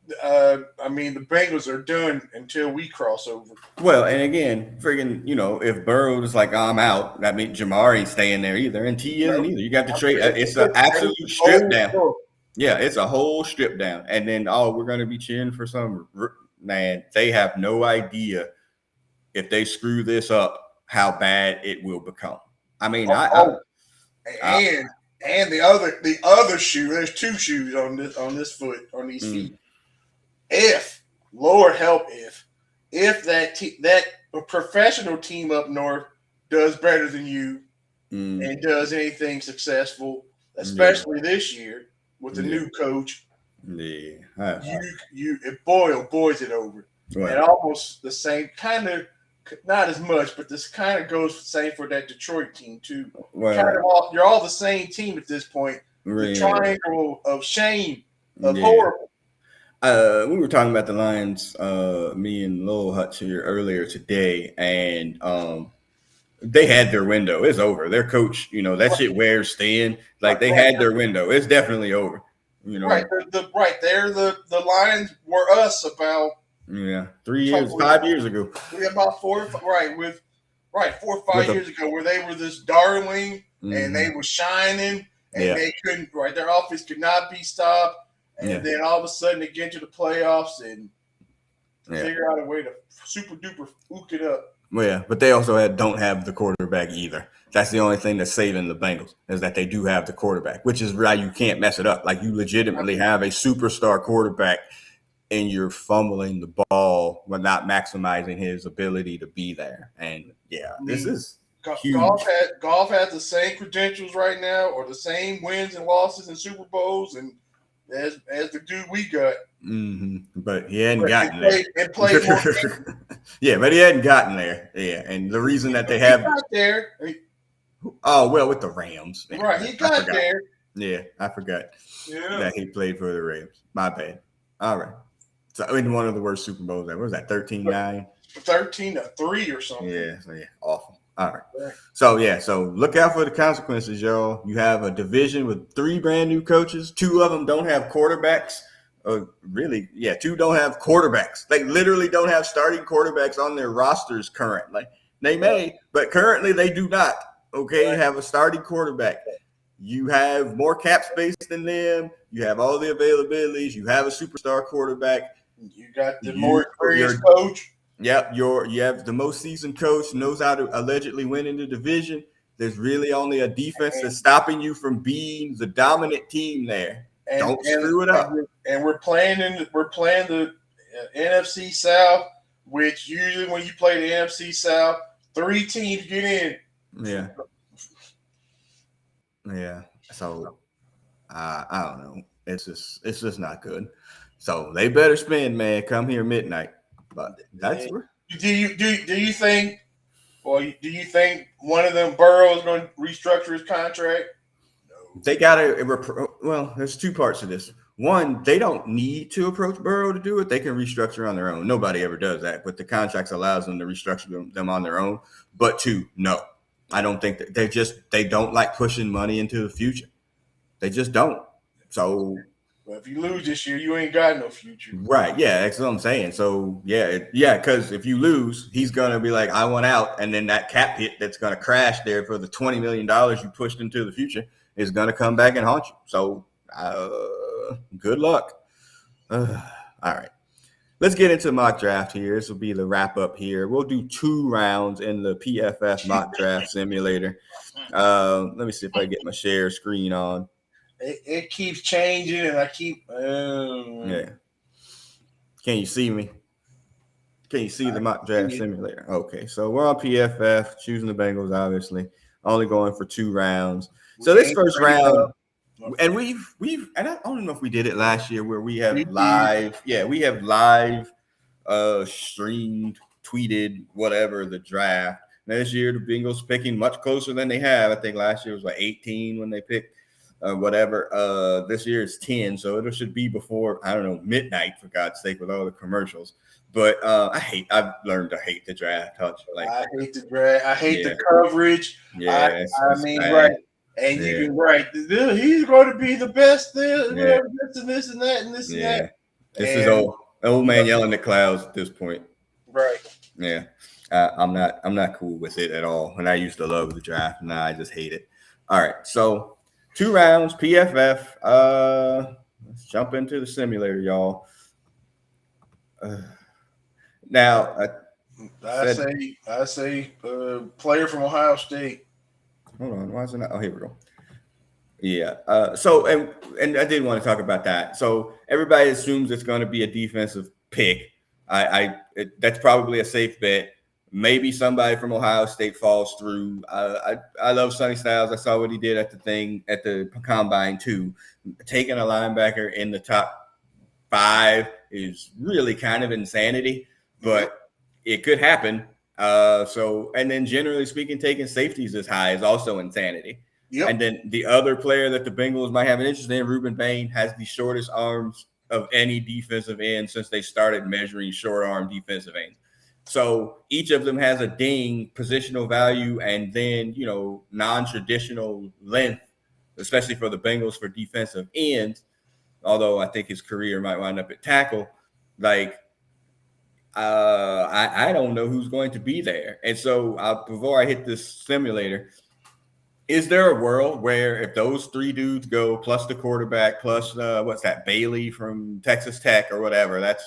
The Bengals are done until we cross over. Well, and again, friggin', if Burrow is like, I'm out, that means Jamar ain't staying there either, and T isn't either. You got to trade. It's an absolute strip down. Yeah, it's a whole strip down. And then, we're going to be cheering for some man. They have no idea if they screw this up, how bad it will become. And the other shoe. There's 2 shoes on this foot, on these feet. If, Lord help, if that professional team up north does better than you and does anything successful, especially this year with the new coach, you boy, is it over. Right. And almost the same kind of, not as much, but this kind of goes the same for that Detroit team too. Right. You're all the same team at this point. Right. The triangle of shame, of horrible. We were talking about the Lions, me and Lil Hutch here earlier today, and they had their window. It's over. Their coach, that shit wears thin. Like, they had their window. It's definitely over. Right. The Lions were us about 5 years ago. About 4 or 5 years ago, where they were this darling and they were shining and they couldn't. Right, their offense could not be stopped. And then all of a sudden they get to the playoffs and figure out a way to super duper ook it up. Well, yeah, but they also don't have the quarterback either. That's the only thing that's saving the Bengals, is that they do have the quarterback, which is why you can't mess it up. Like, you legitimately have a superstar quarterback and you're fumbling the ball but not maximizing his ability to be there. And this is huge. Golf has the same credentials right now, or the same wins and losses in Super Bowls and as the dude we got. But he hadn't gotten there. But he hadn't gotten there. Yeah, and the reason that they have got there. With the Rams. Right, he got there. Yeah, I forgot that he played for the Rams. My bad. All right. So, one of the worst Super Bowls ever. What was that, 13-9? 13-3 or something. Yeah, awful. All right. So look out for the consequences, y'all. You have a division with 3 brand new coaches. 2 of them don't have quarterbacks. 2 don't have quarterbacks. They literally don't have starting quarterbacks on their rosters currently. They may, but currently they do not. Okay, you have a starting quarterback. You have more cap space than them. You have all the availabilities. You have a superstar quarterback. You got the more You're experienced coach. Yep, you have the most seasoned coach, knows how to allegedly win in the division. There's really only a defense that's stopping you from being the dominant team there. Don't screw it up. And we're playing the NFC South, which usually when you play the NFC South, 3 teams get in. Yeah. Yeah. So I don't know. It's just not good. So they better spend, man. Come here midnight. But that's where. Do you think? Well, do you think one of them Burrow is going to restructure his contract? No. They got to. Well, there's two parts to this. One, they don't need to approach Burrow to do it. They can restructure on their own. Nobody ever does that, but the contracts allows them to restructure them on their own. But two, no, I don't think that they don't like pushing money into the future. They just don't. So. Well, if you lose this year, you ain't got no future. Right. Yeah, that's what I'm saying. So, yeah, because if you lose, he's going to be like, I want out. And then that cap hit that's going to crash there for the $20 million you pushed into the future is going to come back and haunt you. So, good luck. All right. Let's get into mock draft here. This will be the wrap up here. We'll do 2 rounds in the PFF mock draft simulator. Let me see if I get my share screen on. It keeps changing, and I keep. Yeah. Can you see me? Can you see the mock draft simulator? Okay, so we're on PFF, choosing the Bengals, obviously. Only going for 2 rounds. So this first round, and we've, and I don't know if we did it last year where we have live. Yeah, we have live, streamed, tweeted, whatever the draft. Now, this year, the Bengals picking much closer than they have. I think last year was 18 when they picked. Whatever. This year is 10, so it should be before, I don't know, midnight, for God's sake, with all the commercials. But I've learned to hate the draft. I hate the draft. I hate the coverage. Yeah, I mean, bad. Right. And you can write, he's going to be the best, this and this and that and this and that. This is old man yelling at clouds at this point. Right. Yeah. I'm not cool with it at all. And I used to love the draft. Now I just hate it. All right. So 2 rounds, PFF. Let's jump into the simulator, y'all. Now, I say, player from Ohio State. Hold on, why is it not? Oh, here we go. Yeah. So, and I did want to talk about that. So everybody assumes it's going to be a defensive pick. That's probably a safe bet. Maybe somebody from Ohio State falls through. I love Sonny Styles. I saw what he did at the combine too. Taking a linebacker in the top 5 is really kind of insanity, but it could happen. And then generally speaking, taking safeties as high is also insanity. Yep. And then the other player that the Bengals might have an interest in, Ruben Bain, has the shortest arms of any defensive end since they started measuring short arm defensive ends. So each of them has a ding, positional value, and then, non-traditional length, especially for the Bengals for defensive ends, although I think his career might wind up at tackle. I don't know who's going to be there. And so before I hit this simulator, is there a world where if those 3 dudes go, plus the quarterback, plus Bailey from Texas Tech or whatever, that's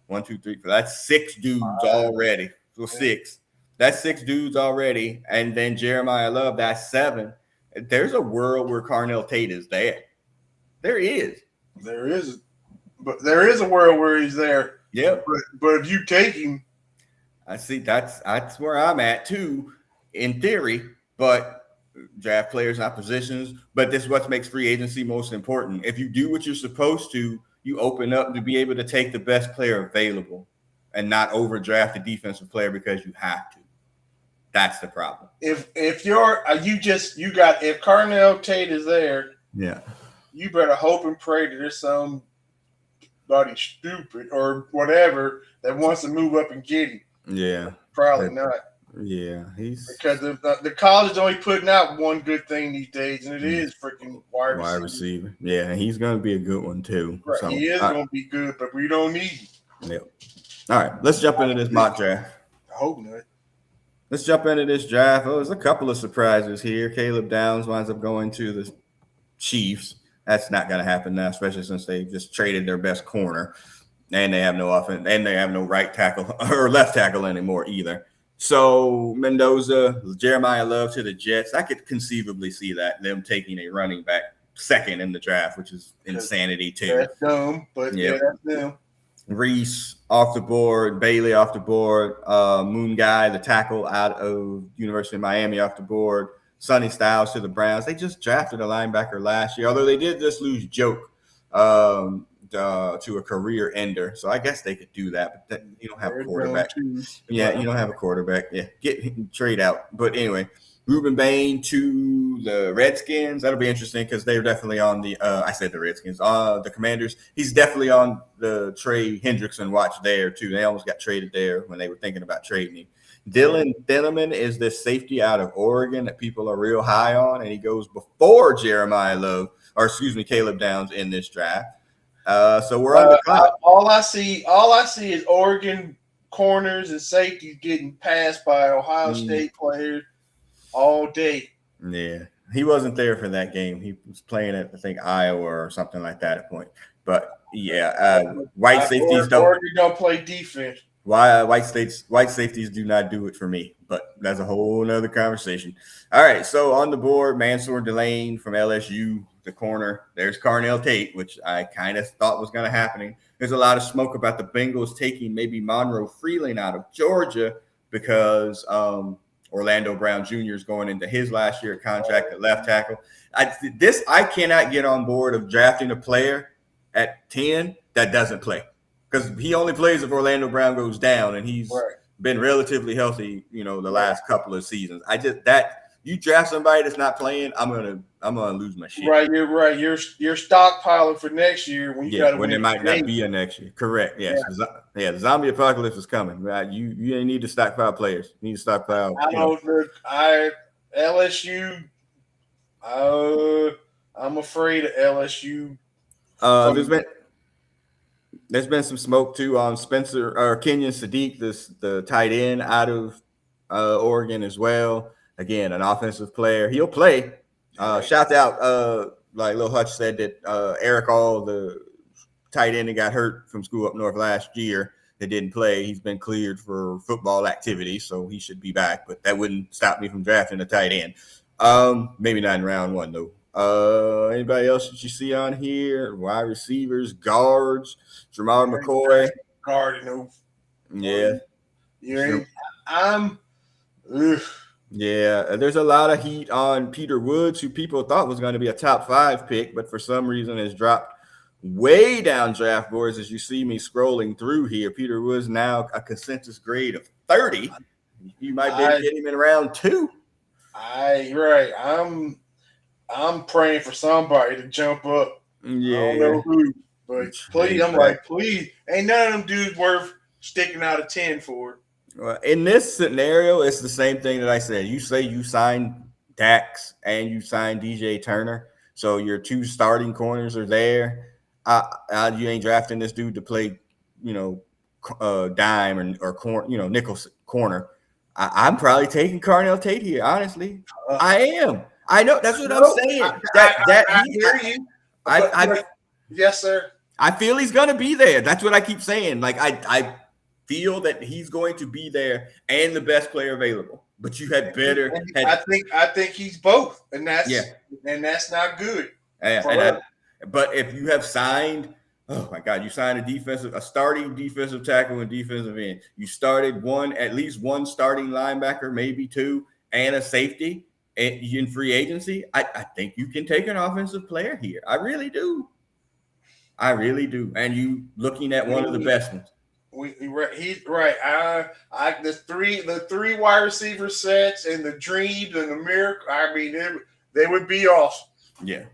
1, 2, 3, 4. That's 6 dudes already. So 6. That's 6 dudes already. And then Jeremiah Love, that's 7. There's a world where Carnell Tate is there. There is. But there is a world where he's there. Yep. But if you take him. I see that's where I'm at too, in theory. But draft players, not positions. But this is what makes free agency most important. If you do what you're supposed to, you open up to be able to take the best player available and not overdraft a defensive player because you have to. That's the problem. If Carnell Tate is there, you better hope and pray that there's somebody stupid or whatever that wants to move up and get him. Yeah, probably not. Yeah, because the college is only putting out one good thing these days, and it is freaking wide receiver. Yeah, he's going to be a good one too. Right. So, he is going to be good, but we don't need him. Yep. All right, let's jump into this mock draft. I hope not. Let's jump into this draft. Oh, there's a couple of surprises here. Caleb Downs winds up going to the Chiefs. That's not going to happen now, especially since they just traded their best corner, and they have no offense, and they have no right tackle or left tackle anymore either. So Mendoza, Jeremiah Love to the Jets. I could conceivably see that them taking a running back second in the draft, which is insanity too. That's dumb, but yeah, that's them. Reese off the board, Bailey off the board, Moon Guy, the tackle out of University of Miami off the board, Sonny Styles to the Browns. They just drafted a linebacker last year, although they did just lose Joke to a career ender. So I guess they could do that, but you don't have a quarterback. Yeah, you don't have a quarterback. Yeah, trade out. But anyway, Ruben Bain to the Redskins. That'll be interesting because they're definitely on the I said the Redskins, the Commanders. He's definitely on the Trey Hendrickson watch there too. They almost got traded there when they were thinking about trading him. Dylan Thineman is this safety out of Oregon that people are real high on, and he goes before Caleb Downs in this draft. So we're on the clock. All I see is Oregon corners and safeties getting passed by Ohio State players all day. Yeah, he wasn't there for that game. He was playing at, I think, Iowa or something like that at point. But yeah, white safeties don't play defense. Why white safeties do not do it for me, but that's a whole nother conversation. All right, so on the board, Mansour Delane from LSU, the corner. There's Carnell Tate, which I kind of thought was going to happen. There's a lot of smoke about the Bengals taking maybe Monroe Freeling out of Georgia because Orlando Brown Jr. is going into his last year contract at left tackle. I cannot get on board of drafting a player at 10 that doesn't play. Because he only plays if Orlando Brown goes down, and he's been relatively healthy, the last couple of seasons. You draft somebody that's not playing, I'm gonna lose my shit. Right, you're right. You're stockpiling for next year when there might not be a next year. Correct. Yes. Yeah. The zombie apocalypse is coming. Right? You ain't need to stockpile players. You need to stockpile. LSU. I'm afraid of LSU. There's been some smoke too on Spencer or Kenyon Sadiq, the tight end out of Oregon as well. Again, an offensive player. He'll play. Shout out, like Lil Hutch said that Eric All, the tight end that got hurt from school up north last year, that didn't play. He's been cleared for football activity, so he should be back. But that wouldn't stop me from drafting a tight end. Maybe not in round one though. Anybody else that you see on here? Wide receivers, guards, Jamal McCoy. Guard, no. Yeah. Yeah, there's a lot of heat on Peter Woods, who people thought was going to be a top 5 pick, but for some reason has dropped way down draft boards. As you see me scrolling through here, Peter Woods now a consensus grade of 30. You might be able to get him in round 2. I'm praying for somebody to jump up. Yeah. I don't know who, but please, ain't none of them dudes worth sticking out of 10 for. Well, in this scenario, it's the same thing that I said. You say you signed Dax and you signed DJ Turner, so your 2 starting corners are there. You ain't drafting this dude to play, dime or nickel corner. I'm probably taking Carnell Tate here. Honestly, I am. I know that's what I'm saying. I hear you. Yes, sir. I feel he's gonna be there. That's what I keep saying. Like I feel that he's going to be there and the best player available. But you had better. I think he's both, and that's not good. But if you have signed, oh my God, you signed a starting defensive tackle and defensive end. You started at least one starting linebacker, maybe 2, and a safety in free agency. I think you can take an offensive player here. I really do. And you looking at one of the best ones. He's right. The three wide receiver sets and the dreams and the miracle. I mean, they would be awesome. Yeah.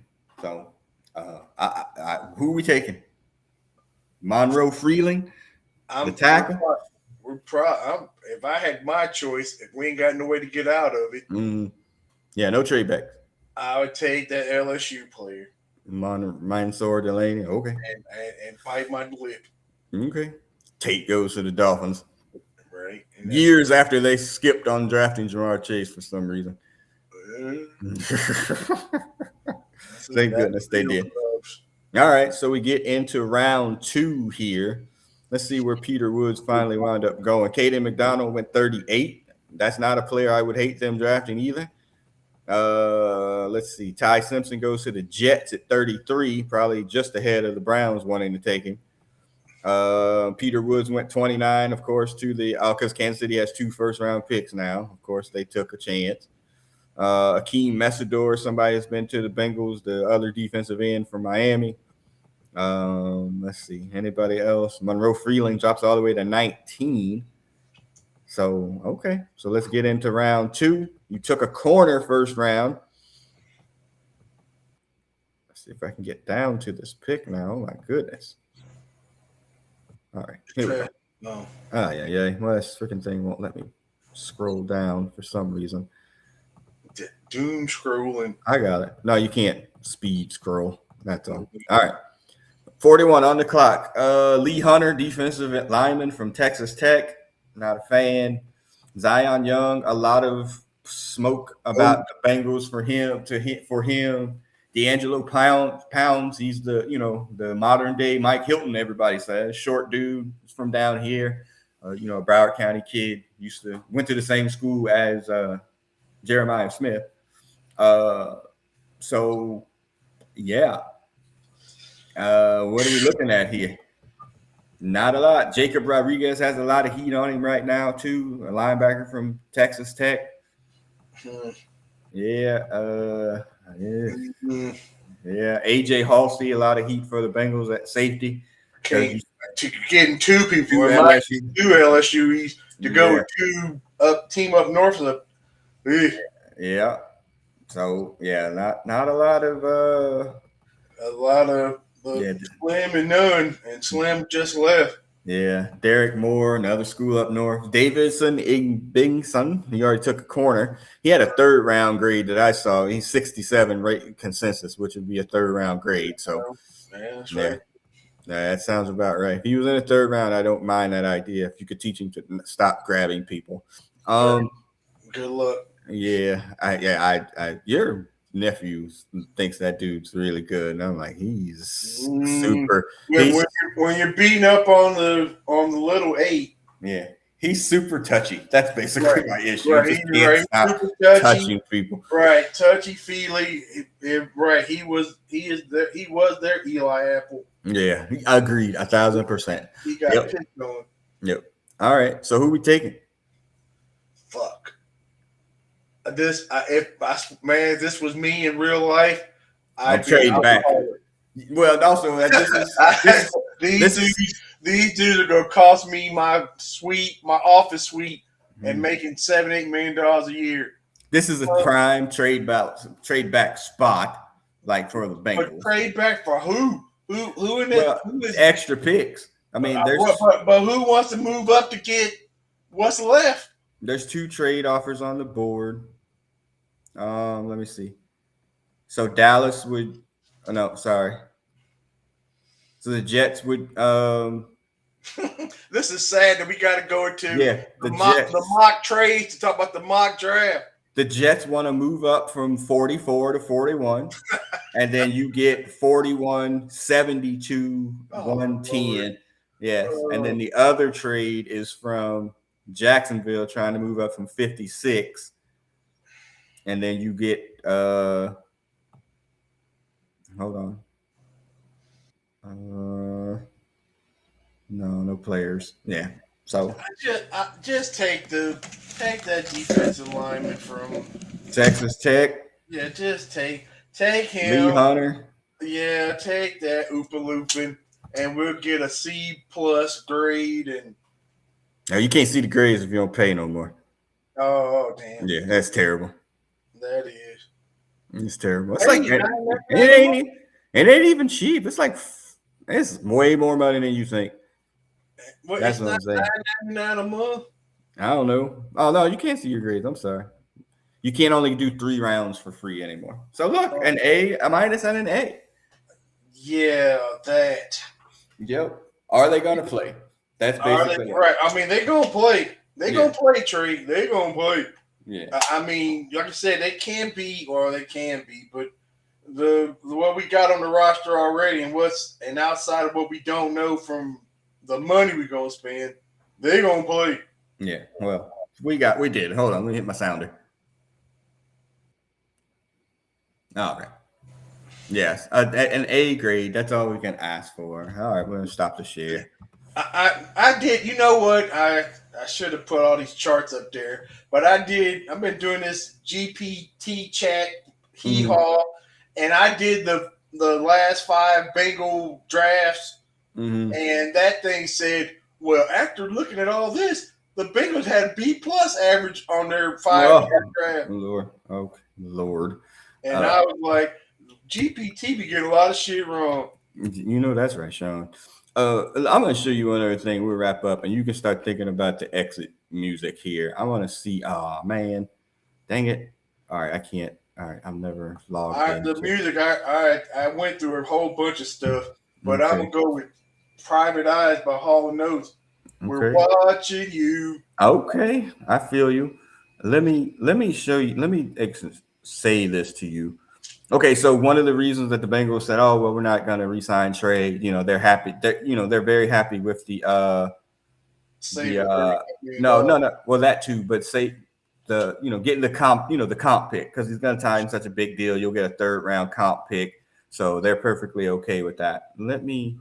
So, who are we taking? Monroe Freeling, the tackle. If I had my choice, if we ain't got no way to get out of it, yeah, no trade back. I would take that LSU player, Mansour Delaney. Okay, and bite my lip. Okay. Tate goes to the Dolphins. Right. Years after they skipped on drafting Jamar Chase for some reason. Thank goodness they did. All right, so we get into round 2 here. Let's see where Peter Woods finally wound up going. Caden McDonald went 38. That's not a player I would hate them drafting either. Let's see. Ty Simpson goes to the Jets at 33, probably just ahead of the Browns wanting to take him. Peter Woods went 29, of course, to the because Kansas City has 2 first-round picks now. Of course, they took a chance. Akeem Messidor, somebody has been to the Bengals, the other defensive end from Miami. Let's see. Anybody else? Monroe Freeling drops all the way to 19. So, okay. So let's get into round 2. You took a corner first round. Let's see if I can get down to this pick now. Oh, my goodness. All right. Here we go. No. Ah, yeah. Well, this freaking thing won't let me scroll down for some reason. Doom scrolling. I got it. No, you can't speed scroll. That's all. All right. 41 on the clock. Lee Hunter, defensive lineman from Texas Tech. Not a fan. Zion Young, a lot of smoke about the Bengals for him. D'Angelo Pounds, he's the modern day Mike Hilton, everybody says. Short dude from down here. A Broward County kid. Went to the same school as Jeremiah Smith. So yeah. What are we looking at here? Not a lot. Jacob Rodriguez has a lot of heat on him right now, too. A linebacker from Texas Tech. Yeah. AJ Halsey, a lot of heat for the Bengals at safety. Getting 2 people. LSU. 2 LSUs to go with 2 team up north of them. Yeah. So, not a lot of Slim and none, and Slim just left. Yeah, Derek Moore, another school up north. Davidson Igbingson, he already took a corner. He had a 3rd round grade that I saw. He's 67 rate consensus, which would be a 3rd round grade. So, that's right. That sounds about right. If he was in the 3rd round, I don't mind that idea. If you could teach him to stop grabbing people. Good luck. Yeah, your nephew thinks that dude's really good, and I'm like, he's super. When you're beating up on the little 8, yeah, he's super touchy. That's basically my issue. Right, he just can't stop touching people. Right, touchy feely. Right, he was their Eli Apple. Yeah, agreed, 1,000%. He got picked on. Yep. All right, so who we taking? Fuck. If this was me in real life, I'd trade back. Well, also these dudes are gonna cost me my office suite, and making $7-8 million a year. This is a prime trade back spot, like for the Bengals. But trade back for who? Who in that? Who is extra picks? I mean, but who wants to move up to get what's left? There's 2 trade offers on the board. Let me see. So Dallas would. Oh, no, sorry. So the Jets would. This is sad that we got to go into the mock trades to talk about the mock draft. The Jets want to move up from 44 to 41, and then you get 41, 72, 110. Yes, and then the other trade is from Jacksonville trying to move up from 56. And then you get hold on. No players. Yeah. So just take that defensive lineman from Texas Tech. Yeah, just take him. Lee Hunter. Yeah, take that Oopa Loopin, and we'll get a C+ grade. And now you can't see the grades if you don't pay no more. Oh damn. Yeah, that's terrible. That is. It's terrible. It's like it ain't even cheap. It's like it's way more money than you think. Well, that's what I'm saying. $9.99 a month. I don't know. Oh no, you can't see your grades. I'm sorry. You can't only do 3 rounds for free anymore. So look, an A, a minus, and an A. Yeah, that. Yep. Are they going to play? That's basically right. I mean, they're going to play. They Yeah. gonna play, Trey. They gonna play. Yeah. I mean, like I said, they can be, or they can be, but the what we got on the roster already, and outside of what we don't know from the money we gonna spend, they gonna play. Yeah. Well, we did. Hold on. Let me hit my sounder. All right. Yes. An A grade. That's all we can ask for. All right. We're going to stop the share. I did. You know what? I should have put all these charts up there, but I did. I've been doing this GPT chat hee haw, and I did the last 5 Bengal drafts, and that thing said, well, after looking at all this, the Bengals had B plus average on their 5 draft, Lord. Oh, Lord. and I was like, GPT be getting a lot of shit wrong. You know that's right, Sean. I'm going to show you one other thing. We'll wrap up, and you can start thinking about the exit music here. I want to see. Oh man, dang it! All right, I can't. All right, I'm never logged in. The music, I went through a whole bunch of stuff, but I'm gonna go with "Private Eyes" by Hall and Oates. We're watching you. Okay, I feel you. Let me show you. Let me say this to you. Okay, so one of the reasons that the Bengals said, "Oh, well, we're not going to re-sign trade," they're happy. They're very happy with the no. Well, that too, but say getting the comp, the comp pick because he's going to tie in such a big deal. You'll get a 3rd round comp pick, so they're perfectly okay with that. Let me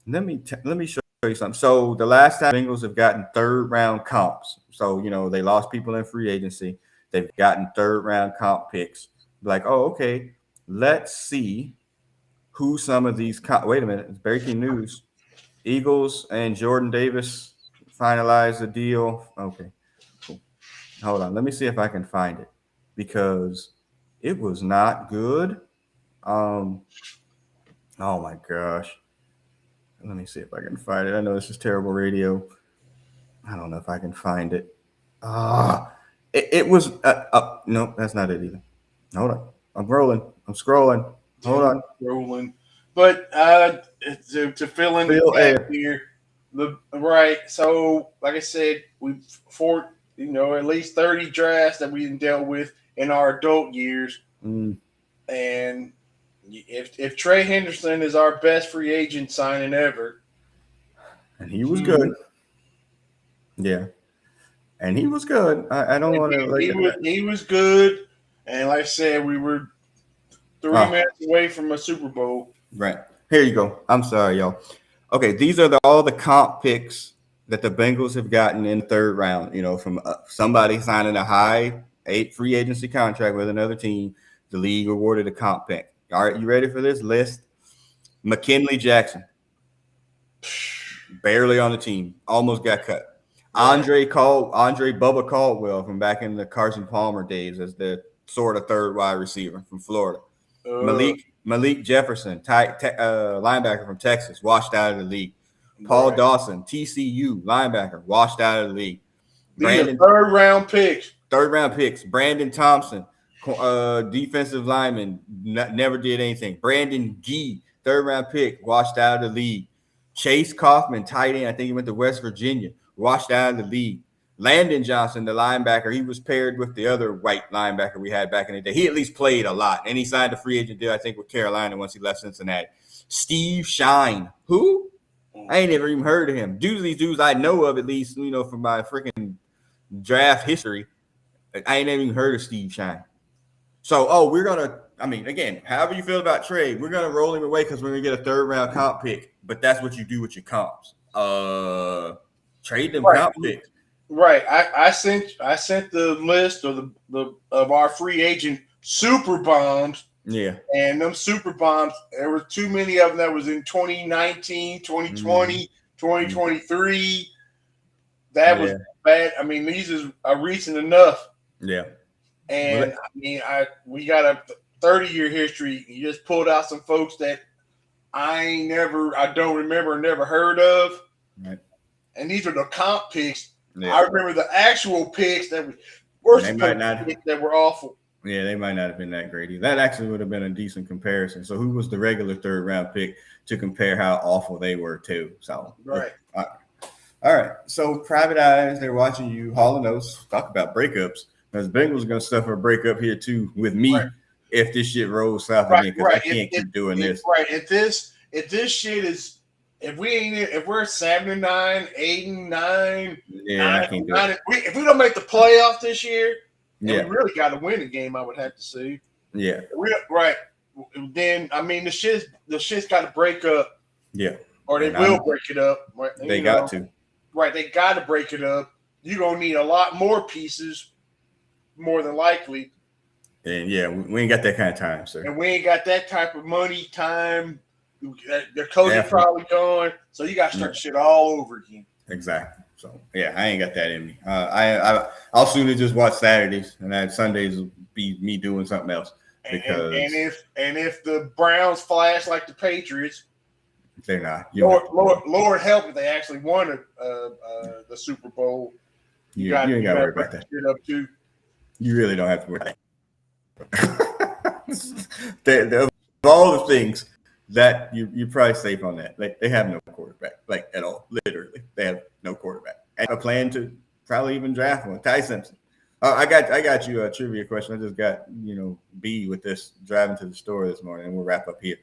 show you something. So the last time Bengals have gotten 3rd round comps, so they lost people in free agency. They've gotten 3rd round comp picks. Like, oh, okay, let's see who some of these. Wait a minute, it's breaking news. Eagles and Jordan Davis finalized the deal. Okay, cool. Hold on, let me see if I can find it because it was not good. Oh my gosh. Let me see if I can find it. I know this is terrible radio. I don't know if I can find it. It was. No, that's not it either. Hold on. I'm rolling. I'm scrolling. Hold on. Rolling. But to fill in the gap here, right. So, like I said, we've at least 30 drafts that we dealt with in our adult years, and if Trey Henderson is our best free agent signing ever, and he was good, yeah, and he was good. I don't want to. He was good, and like I said, we were 3 minutes away from a Super Bowl. Right. Here you go. I'm sorry, y'all. Okay, these are all the comp picks that the Bengals have gotten in the 3rd round. From somebody signing a high free agency contract with another team, the league awarded a comp pick. All right, you ready for this list? McKinley Jackson, barely on the team, almost got cut. Right. Andre Bubba Caldwell from back in the Carson Palmer days as the sort of 3rd wide receiver from Florida. Malik Jefferson, linebacker from Texas, washed out of the league. Paul Dawson, TCU linebacker, washed out of the league. These are 3rd round picks. 3rd round picks. Brandon Thompson, defensive lineman, never did anything. Brandon Gee, 3rd round pick, washed out of the league. Chase Kaufman, tight end, I think he went to West Virginia, washed out of the league. Landon Johnson, the linebacker, he was paired with the other white linebacker we had back in the day. He at least played a lot, and he signed a free agent deal, I think, with Carolina once he left Cincinnati. Steve Shine. Who? I ain't never even heard of him. These dudes I know of, at least, from my freaking draft history. I ain't never even heard of Steve Shine. So, we're going to, again, however you feel about trade, we're going to roll him away because we're going to get a 3rd round comp pick. But that's what you do with your comps. Trade them comp picks. Right. I sent the list of of our free agent super bombs. Yeah. And them super bombs, there were too many of them that was in 2019, 2020, 2023. That was bad. These are recent enough. Yeah. And we got a 30-year history. You just pulled out some folks that I don't remember, never heard of. Right. And these are the comp picks. Yeah. I remember the actual picks that were that were awful. Yeah, they might not have been that great. That actually would have been a decent comparison. So who was the regular 3rd round pick to compare how awful they were too? So right. All All right. So private eyes, they're watching you. Hall and Oates talk about breakups. Because Bengals are gonna suffer a breakup here too with Right, me if this shit rolls south right, again. Because I right. can't keep doing If this. right, if this shit is if we're 7-9, 8-9, Yeah, I can't do it. if we don't make the playoff this year, and we Yeah, really got to win a game, I would have to say. yeah, Right. Then I mean the shit's got to break up, yeah. or they And will break it up. Right, they got to. right. They got to break it up. You're gonna need a lot more pieces, more than likely, And yeah, we ain't got that kind of time, sir. and we ain't got that type of money, time. The coach is Definitely. probably gone, so you got to start shit all over again. Exactly. So yeah, I ain't got that in me. I'll sooner just watch Saturdays and then Sundays will be me doing something else because And if the Browns flash like the Patriots, they're not. Lord help if they actually won the Super Bowl. You ain't got to worry about that. Shit up too. You really don't have to worry about that. Of all the things that you're probably safe on that. Like they have no quarterback, like at all. Literally, they have no quarterback. And a plan to probably even draft one. Ty Simpson. I got you a trivia question. I just got B with this driving to the store this morning, and we'll wrap up here.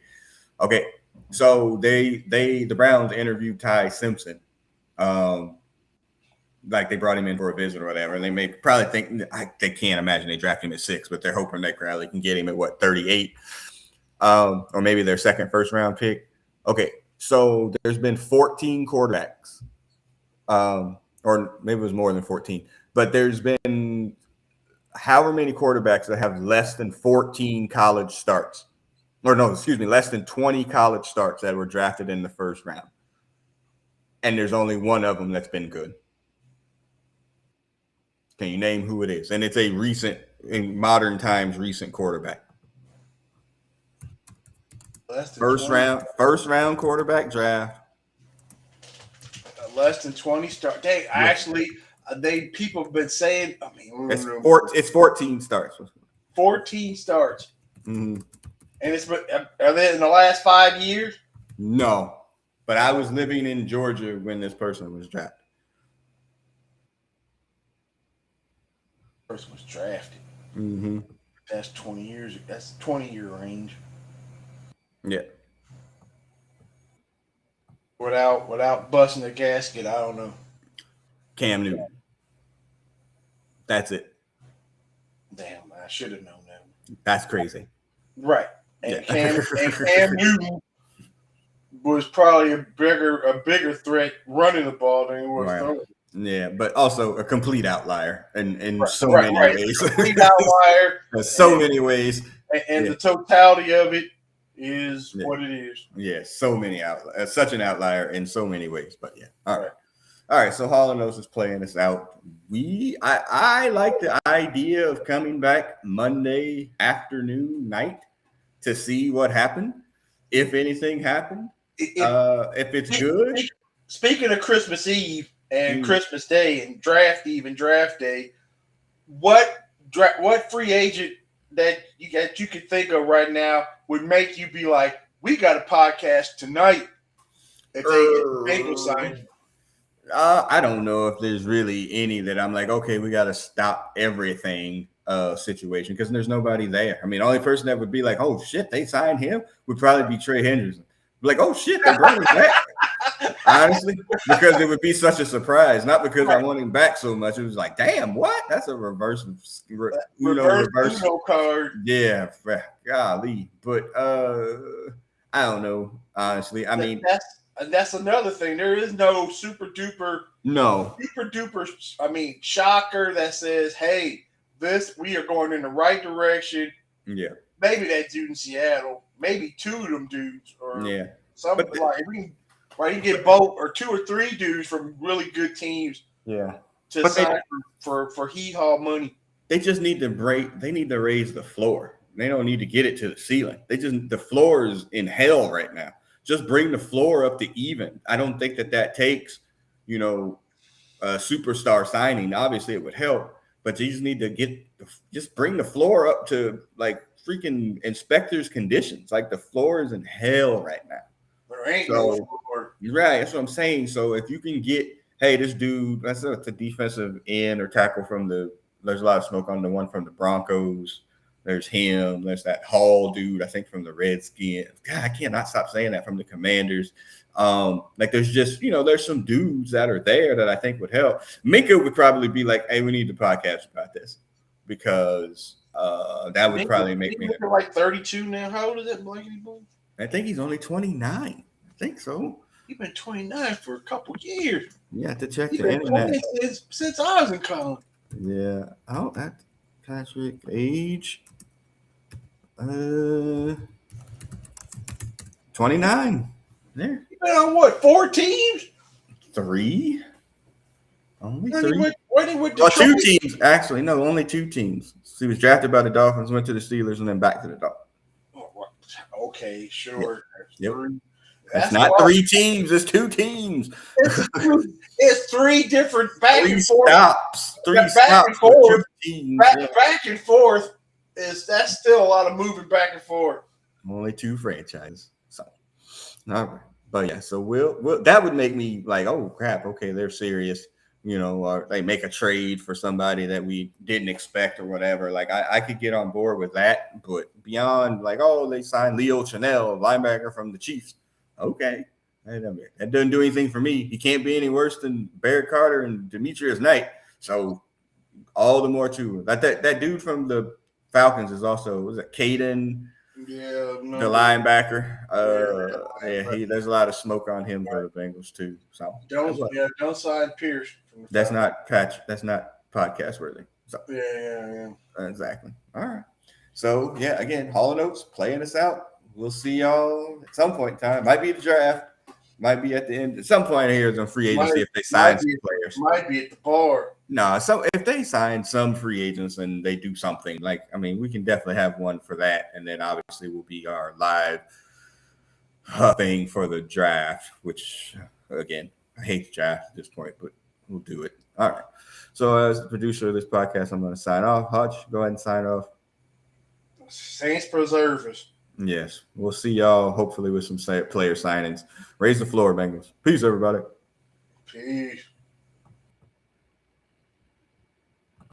Okay, so the Browns interviewed Ty Simpson. Like they brought him in for a visit or whatever, and they may probably think they can't imagine they draft him at 6, but they're hoping they probably can get him at 38, or maybe their first round pick. Okay, so there's been 14 quarterbacks, or maybe it was more than 14, but there's been however many quarterbacks that have less than 14 college starts, or no, excuse me, less than 20 college starts that were drafted in the first round, and there's only one of them that's been good. Can you name who it is? And it's a recent, in modern times, recent quarterback. First round quarterback draft. Less than 20 start. People have been saying. I mean, it's 14 starts. 14 starts. Mm-hmm. And are they in the last 5 years? No, but I was living in Georgia when this person was drafted. Person was drafted. Mm-hmm. That's 20 years. That's 20-year range. Yeah. Without busting a gasket, I don't know. Cam Newton. That's it. Damn, I should have known that. That's crazy. Right. And Cam Newton was probably a bigger threat running the ball than he was throwing. Yeah, but also a complete outlier in many ways. Complete outlier. In so many ways. And the totality of it is what it is. Yeah, so many outliers. Such an outlier in so many ways. But yeah. All right. So Hall and Oates is playing us out. I like the idea of coming back Monday afternoon, night to see what happened. If anything happened. If it's good. Speaking of Christmas Eve and Christmas Day and Draft Eve and Draft Day, what free agent that you could think of right now would make you be like, we got a podcast tonight if they get Bengals signed? I don't know if there's really any that I'm like, okay, we got to stop everything situation because there's nobody there. I mean, the only person that would be like, oh shit, they signed him would probably be Trey Henderson. Like, oh shit, they brought him back. Honestly, because it would be such a surprise, not because I want him back so much. It was like, damn, what? That's a reverse reverse card. Yeah, golly. But I don't know. Honestly, I mean, that's another thing. There is no super duper. I mean, shocker that says, hey, we are going in the right direction. Yeah. Maybe that dude in Seattle, maybe two of them dudes, or something like you can get both or 2 or 3 dudes from really good teams. Yeah. To sign for hee-haw money. They just need to raise the floor. They don't need to get it to the ceiling. The floor is in hell right now. Just bring the floor up to even. I don't think that takes, a superstar signing. Obviously, it would help, but you just need to just bring the floor up to like freaking inspectors' conditions. Like the floor is in hell right now. There ain't no floor. Right, that's what I'm saying. So if you can get hey, this dude, that's a defensive end or tackle from the. There's a lot of smoke on the one from the Broncos. There's him. There's that Hall dude, I think, from the Redskins. God, I cannot stop saying that, from the Commanders. Like there's just, there's some dudes that are there that I think would help. Minka would probably be like, hey, we need to podcast about this, because that would probably make me. Like 32 now. How old is that Blankety boy? I think he's only 29. I think so. He's been 29 for a couple years. You have to check He's the been internet. since I was in college. Yeah. Oh, that Patrick age. 29. There. He's been on what, 4 teams? 3? Only When 3? he went to Well, 2 Detroit? teams. Actually, no, only 2 teams. So he was drafted by the Dolphins, went to the Steelers, and then back to the Dolphins. Okay, sure. Yep. That's It's not 3 teams. It's 2 teams. It's 3 different back 3 and forth. stops. 3 Back stops. and forth. 2 teams. Back and forth that's still a lot of moving back and forth. Only 2 franchises. So, all right. But yeah, so we'll that would make me like, oh crap, okay, they're serious, or they make a trade for somebody that we didn't expect or whatever. Like I could get on board with that, but beyond like, oh, they signed Leo Chanel, linebacker from the Chiefs. Okay. That doesn't do anything for me. He can't be any worse than Barrett Carter and Demetrius Knight. So all the more to that dude from the Falcons is also, was it Caden? Yeah, no. The linebacker. There's a lot of smoke on him for the Bengals too. So don't sign Pierce. That's not podcast worthy. So yeah. Exactly. All right. So yeah, again, Hall and Oates playing us out. We'll see y'all at some point in time. Might be the draft. Might be at the end. At some point here is on free agency if they sign some players. Might be at the bar. No, so if they sign some free agents and they do something, we can definitely have one for that. And then obviously will be our live thing for the draft, which again, I hate the draft at this point, but we'll do it. All right. So as the producer of this podcast, I'm going to sign off. Hutch, go ahead and sign off. Saints preserve us. Yes. We'll see y'all hopefully with some player signings. Raise the floor, Bengals. Peace, everybody. Peace.